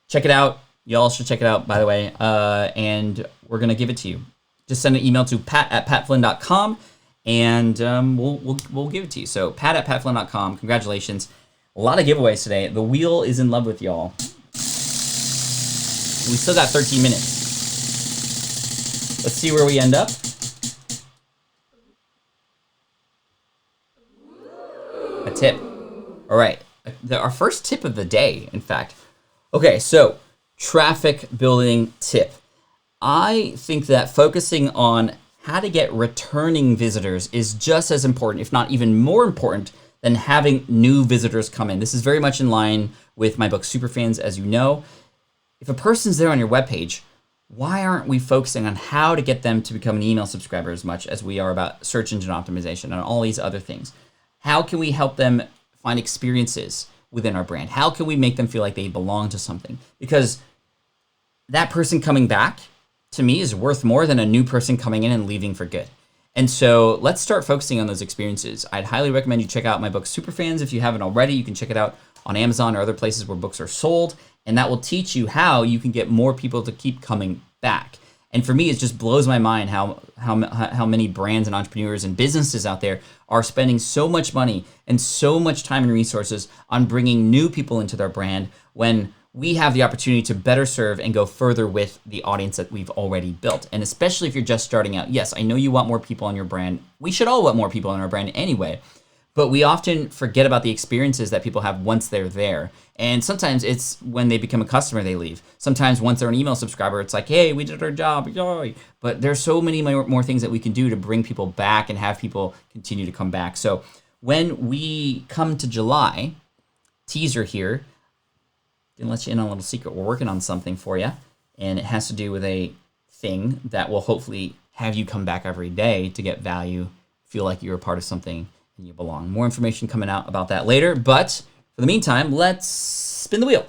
Check it out. Y'all should check it out, by the way. And we're going to give it to you. Just send an email to pat@patflynn.com, and we'll give it to you. So pat@patflynn.com. Congratulations. A lot of giveaways today. The wheel is in love with y'all. We still got 13 minutes. Let's see where we end up. A tip. All right. Our first tip of the day, in fact. Okay, so traffic building tip. I think that focusing on how to get returning visitors is just as important, if not even more important, than having new visitors come in. This is very much in line with my book, Superfans, as you know. If a person's there on your webpage, why aren't we focusing on how to get them to become an email subscriber as much as we are about search engine optimization and all these other things? How can we help them find experiences within our brand? How can we make them feel like they belong to something? Because that person coming back, to me, is worth more than a new person coming in and leaving for good. And so let's start focusing on those experiences. I'd highly recommend you check out my book, Superfans. If you haven't already, you can check it out on Amazon or other places where books are sold. And that will teach you how you can get more people to keep coming back. And for me, it just blows my mind how many brands and entrepreneurs and businesses out there are spending so much money and so much time and resources on bringing new people into their brand when we have the opportunity to better serve and go further with the audience that we've already built. And especially if you're just starting out, yes, I know you want more people on your brand. We should all want more people on our brand anyway, but we often forget about the experiences that people have once they're there. And sometimes it's when they become a customer, they leave. Sometimes once they're an email subscriber, it's like, hey, we did our job, yay. But there's so many more things that we can do to bring people back and have people continue to come back. So when we come to July, teaser here, gonna let you in on a little secret. We're working on something for you, and it has to do with a thing that will hopefully have you come back every day to get value, feel like you're a part of something and you belong. More information coming out about that later, but for the meantime, let's spin the wheel.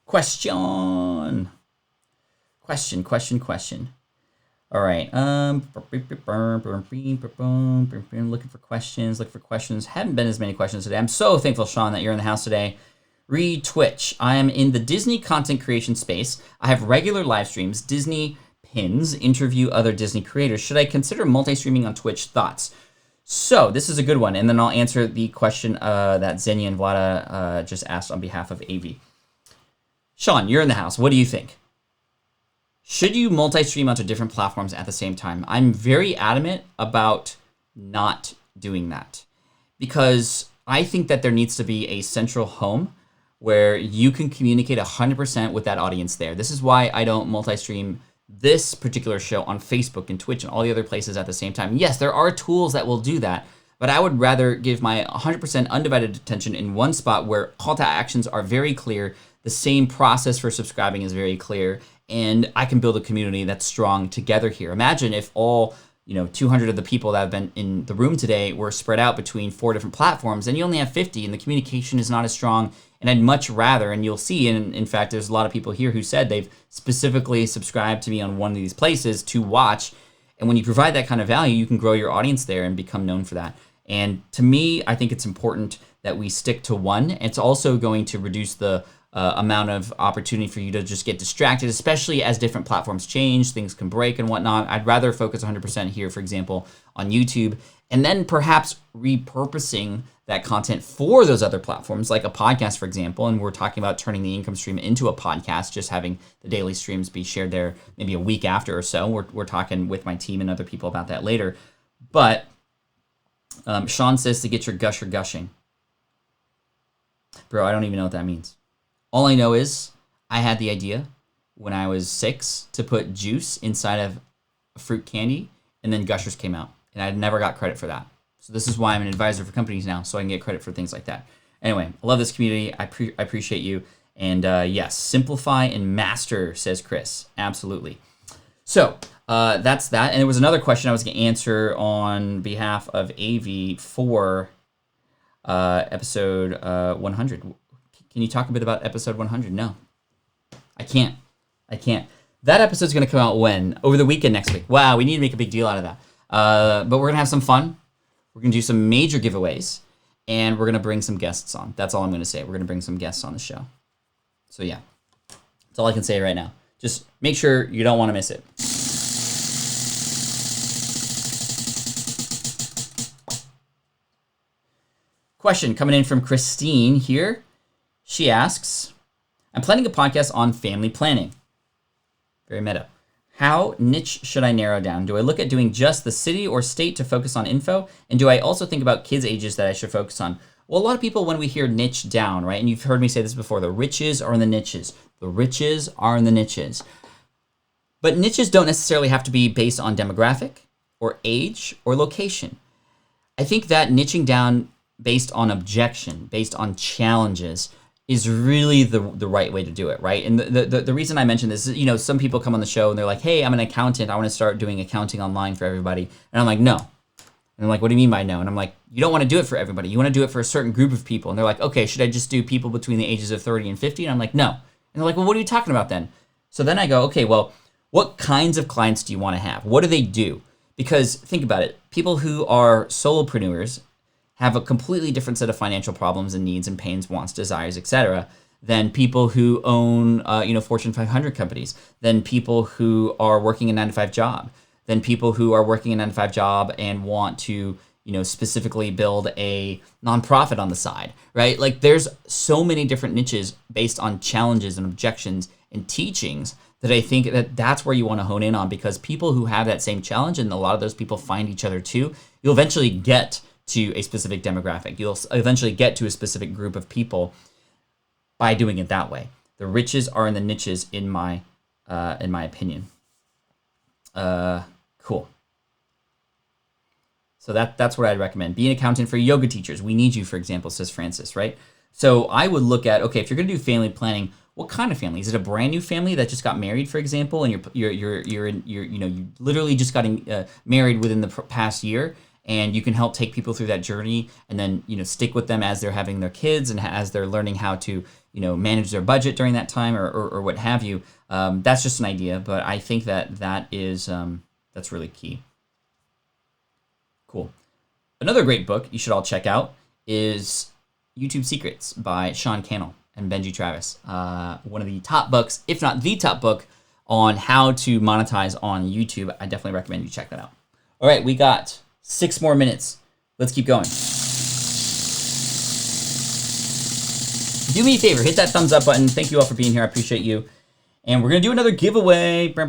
Question. All right. Looking for questions. Haven't been as many questions today. I'm so thankful, Sean, that you're in the house today. Read Twitch. I am in the Disney content creation space. I have regular live streams, Disney pins, interview other Disney creators. Should I consider multi-streaming on Twitch? Thoughts? So this is a good one, and then I'll answer the question that Xenia and Vlada just asked on behalf of AV. Sean, you're in the house. What do you think? Should you multi-stream onto different platforms at the same time? I'm very adamant about not doing that because I think that there needs to be a central home where you can communicate 100% with that audience there. This is why I don't multi-stream this particular show on Facebook and Twitch and all the other places at the same time. Yes, there are tools that will do that, but I would rather give my 100% undivided attention in one spot where call to actions are very clear, the same process for subscribing is very clear, and I can build a community that's strong together here. Imagine if all 200 of the people that have been in the room today were spread out between 4 different platforms, and you only have 50, and the communication is not as strong. And I'd much rather, and you'll see, and in fact, there's a lot of people here who said they've specifically subscribed to me on one of these places to watch. And when you provide that kind of value, you can grow your audience there and become known for that. And to me, I think it's important that we stick to one. It's also going to reduce the amount of opportunity for you to just get distracted, especially as different platforms change, things can break and whatnot. I'd rather focus 100% here, for example, on YouTube, and then perhaps repurposing that content for those other platforms, like a podcast, for example. And we're talking about turning the income stream into a podcast, just having the daily streams be shared there maybe a week after or so. We're talking with my team and other people about that later. But Sean says to get your gusher gushing. Bro, I don't even know what that means. All I know is I had the idea when I was 6 to put juice inside of a fruit candy, and then gushers came out. And I never got credit for that. So this is why I'm an advisor for companies now, so I can get credit for things like that. Anyway, I love this community. I appreciate you. And yes, simplify and master, says Chris. Absolutely. So that's that. And there was another question I was going to answer on behalf of AV for episode 100. Can you talk a bit about episode 100? No, I can't. That episode's going to come out when? Over the weekend next week. Wow, we need to make a big deal out of that. But we're going to have some fun. We're going to do some major giveaways. And we're going to bring some guests on. That's all I'm going to say. We're going to bring some guests on the show. So yeah, that's all I can say right now. Just make sure you don't want to miss it. Question coming in from Christine here. She asks, I'm planning a podcast on family planning. Very meta. How niche should I narrow down? Do I look at doing just the city or state to focus on info? And do I also think about kids' ages that I should focus on? Well, a lot of people, when we hear niche down, right? And you've heard me say this before, the riches are in the niches. The riches are in the niches. But niches don't necessarily have to be based on demographic or age or location. I think that niching down based on objection, based on challenges, is really the right way to do it, right? And the reason I mention this is, some people come on the show and they're like, hey, I'm an accountant. I want to start doing accounting online for everybody. And I'm like, no. And I'm like, what do you mean by no? And I'm like, you don't want to do it for everybody. You want to do it for a certain group of people. And they're like, okay, should I just do people between the ages of 30 and 50? And I'm like, no. And they're like, well, what are you talking about then? So then I go, okay, well, what kinds of clients do you want to have? What do they do? Because think about it. People who are solopreneurs have a completely different set of financial problems and needs and pains, wants, desires, etc., than people who own, Fortune 500 companies, than people who are working a 9-to-5 job, than people who are working a 9-to-5 job and want to, specifically build a nonprofit on the side, right? Like there's so many different niches based on challenges and objections and teachings that I think that's where you want to hone in on, because people who have that same challenge, and a lot of those people find each other too, you'll eventually get to a specific demographic. You'll eventually get to a specific group of people by doing it that way. The riches are in the niches, in my opinion. Cool. So that's what I'd recommend. Be an accountant for yoga teachers. We need you, for example, says Francis, right? So I would look at, okay, if you're going to do family planning, what kind of family? Is it a brand new family that just got married, for example, and you literally just got married within the past year? And you can help take people through that journey and then, stick with them as they're having their kids and as they're learning how to, manage their budget during that time or what have you. That's just an idea, but I think that is, that's really key. Cool. Another great book you should all check out is YouTube Secrets by Sean Cannell and Benji Travis. One of the top books, if not the top book, on how to monetize on YouTube. I definitely recommend you check that out. All right, we got 6 more minutes. Let's keep going. Do me a favor, hit that thumbs up button. Thank you all for being here. I appreciate you. And we're going to do another giveaway. Okay.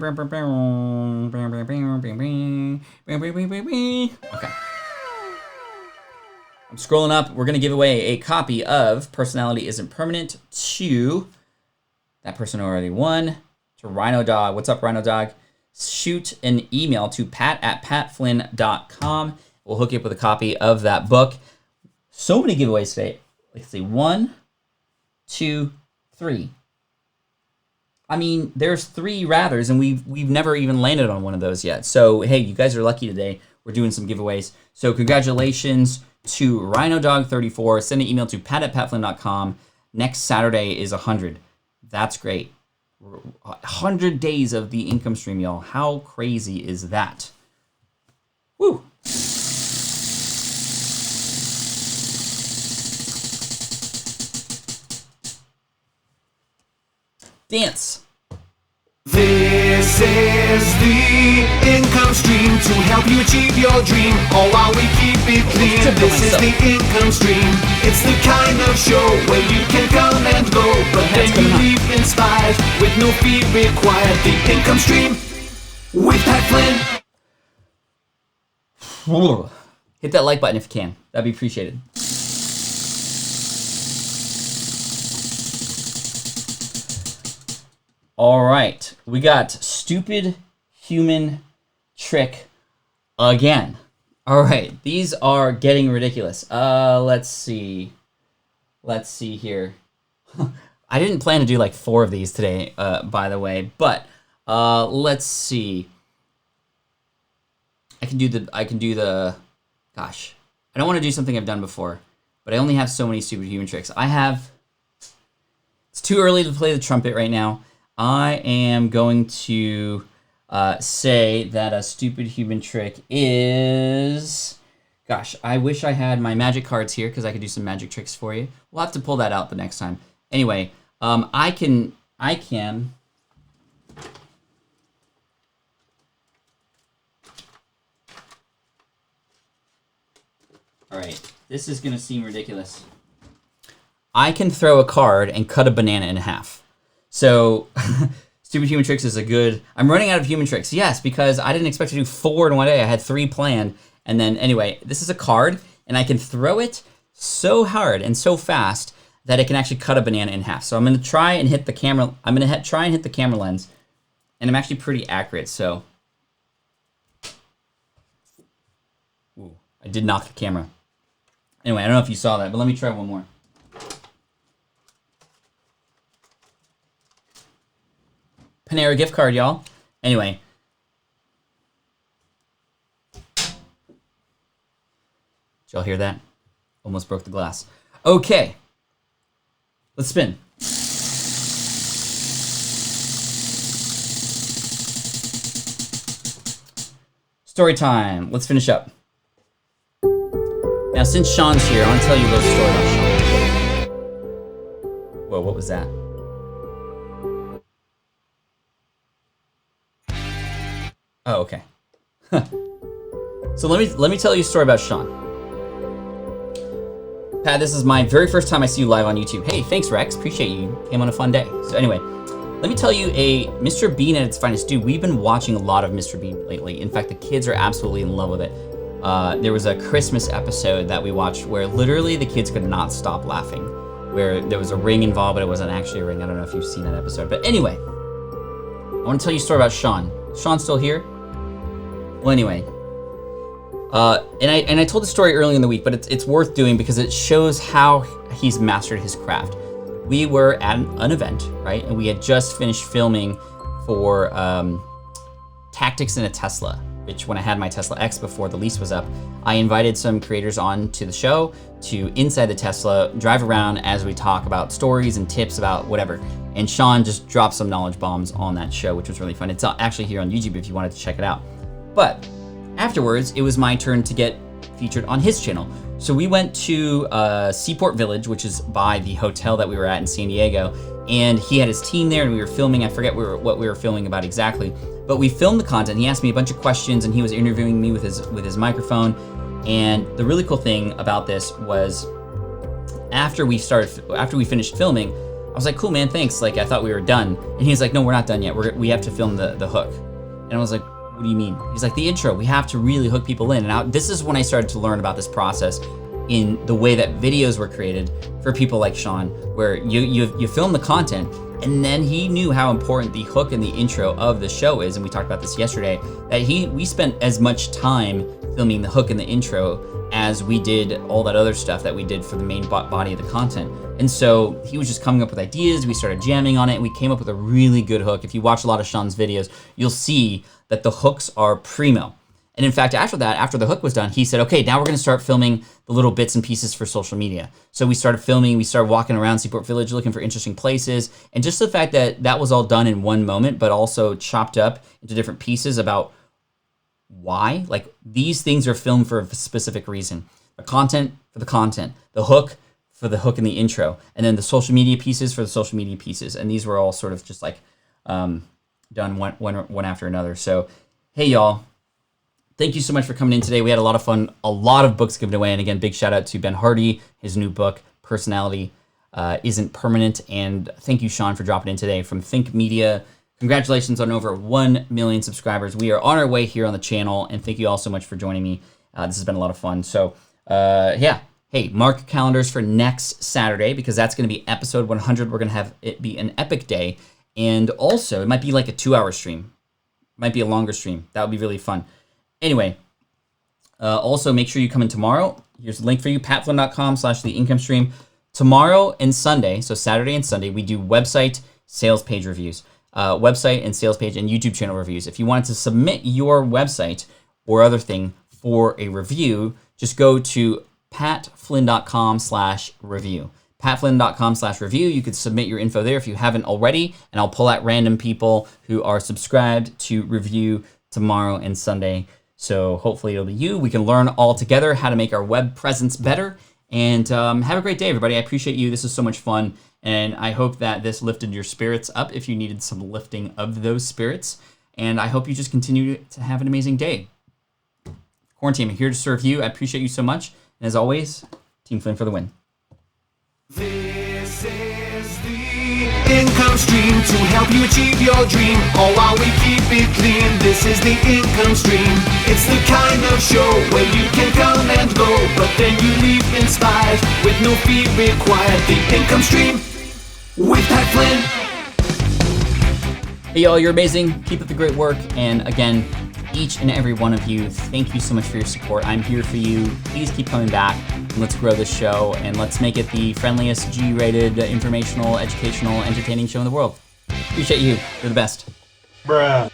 I'm scrolling up. We're going to give away a copy of Personality Isn't Permanent to that person who already won, to Rhino Dog. What's up, Rhino Dog? Shoot an email to pat@patflynn.com. We'll hook you up with a copy of that book. So many giveaways today. Let's see, 1, 2, 3. I mean, there's 3 rathers, and we've never even landed on one of those yet. So, hey, you guys are lucky today. We're doing some giveaways. So congratulations to RhinoDog34. Send an email to pat@patflynn.com. Next Saturday is 100. That's great. 100 days of the income stream, y'all. How crazy is that? Woo! Dance. This is the income stream to help you achieve your dream, all while we keep it clean. This is the income stream. It's the kind of show where you can come and go, but then you leave inspired with no fee required. The income stream with Pat Flynn. Hit that like button if you can. That'd be appreciated. All right, we got stupid human trick again. All right, these are getting ridiculous. Let's see. Let's see here. I didn't plan to do like 4 of these today, by the way, but let's see. I can do the. Gosh, I don't want to do something I've done before, but I only have so many stupid human tricks. It's too early to play the trumpet right now. I am going to say that a stupid human trick is... Gosh, I wish I had my magic cards here because I could do some magic tricks for you. We'll have to pull that out the next time. Anyway, I can... All right, this is going to seem ridiculous. I can throw a card and cut a banana in half. So, stupid human tricks is a good... I'm running out of human tricks, yes, because I didn't expect to do 4 in one day. I had 3 planned. And then, anyway, this is a card, and I can throw it so hard and so fast that it can actually cut a banana in half. So I'm going to try and hit the camera. I'm going to try and hit the camera lens, and I'm actually pretty accurate, so... Ooh, I did knock the camera. Anyway, I don't know if you saw that, but let me try one more. Panera gift card, y'all. Anyway. Did y'all hear that? Almost broke the glass. Okay. Let's spin. Story time. Let's finish up. Now, since Sean's here, I want to tell you a little story about Sean. Whoa, what was that? Oh, okay. So let me tell you a story about Sean. Pat, this is my very first time I see you live on YouTube. Hey, thanks, Rex. Appreciate you. Came on a fun day. So anyway, let me tell you a Mr. Bean at its finest. Dude, we've been watching a lot of Mr. Bean lately. In fact, the kids are absolutely in love with it. There was a Christmas episode that we watched where literally the kids could not stop laughing. Where there was a ring involved, but it wasn't actually a ring. I don't know if you've seen that episode. But anyway, I want to tell you a story about Sean. Sean's still here? Well, anyway. And I told the story early in the week, but it's worth doing because it shows how he's mastered his craft. We were at an event, right? And we had just finished filming for Tactics in a Tesla, which when I had my Tesla X before the lease was up, I invited some creators on to the show to inside the Tesla, drive around as we talk about stories and tips about whatever. And Sean just dropped some knowledge bombs on that show, which was really fun. It's actually here on YouTube if you wanted to check it out. But afterwards, it was my turn to get featured on his channel. So we went to Seaport Village, which is by the hotel that we were at in San Diego, and he had his team there, and we were filming. I forget what we were filming about exactly, but we filmed the content. He asked me a bunch of questions, and he was interviewing me with his microphone. And the really cool thing about this was, after we finished filming, I was like, "Cool, man, thanks." Like, I thought we were done, and he was like, "No, we're not done yet. We have to film the hook." And I was like, "What do you mean?" He's like, "The intro. We have to really hook people in." And this is when I started to learn about this process in the way that videos were created for people like Sean, where you film the content, and then he knew how important the hook and the intro of the show is. And we talked about this yesterday, that we spent as much time filming the hook and the intro as we did all that other stuff that we did for the main body of the content. And so he was just coming up with ideas. We started jamming on it, and we came up with a really good hook. If you watch a lot of Sean's videos, you'll see that the hooks are primo. And in fact, after the hook was done, he said, "Okay, now we're gonna start filming the little bits and pieces for social media." So we started filming, we started walking around Seaport Village looking for interesting places. And just the fact that was all done in one moment, but also chopped up into different pieces about why. Like, these things are filmed for a specific reason. The content for the content, the hook for the hook and the intro, and then the social media pieces for the social media pieces. And these were all sort of just like done one after another. So, hey, y'all. Thank you so much for coming in today. We had a lot of fun, a lot of books given away. And again, big shout out to Ben Hardy, his new book, Personality Isn't Permanent. And thank you, Sean, for dropping in today from Think Media. Congratulations on over 1 million subscribers. We are on our way here on the channel. And thank you all so much for joining me. This has been a lot of fun. So, yeah. Hey, mark calendars for next Saturday, because that's going to be episode 100. We're going to have it be an epic day. And also, it might be like a 2-hour stream. It might be a longer stream. That would be really fun. Anyway, Also, make sure you come in tomorrow. Here's a link for you, patflynn.com/theincomestream. Tomorrow and Sunday, so Saturday and Sunday, we do website, sales page reviews. Website and sales page and YouTube channel reviews. If you wanted to submit your website or other thing for a review, just go to patflynn.com/review. patflynn.com/review. You could submit your info there if you haven't already, and I'll pull out random people who are subscribed to review tomorrow and Sunday. So hopefully it'll be you. We can learn all together how to make our web presence better. And have a great day, everybody. I appreciate you. This is so much fun. And I hope that this lifted your spirits up if you needed some lifting of those spirits. And I hope you just continue to have an amazing day. Quaranteam, I'm here to serve you. I appreciate you so much. And as always, Team Flynn for the win. This is the income stream to help you achieve your dream, all while we keep it clean. This is the income stream. It's the kind of show where you can come and go, but then you leave inspired with no fee required. The income stream with Pat Flynn. Hey y'all, you're amazing. Keep up the great work. And again, each and every one of you, thank you so much for your support. I'm here for you. Please keep coming back. And let's grow this show and let's make it the friendliest, G-rated, informational, educational, entertaining show in the world. Appreciate you. You're the best. Bruh.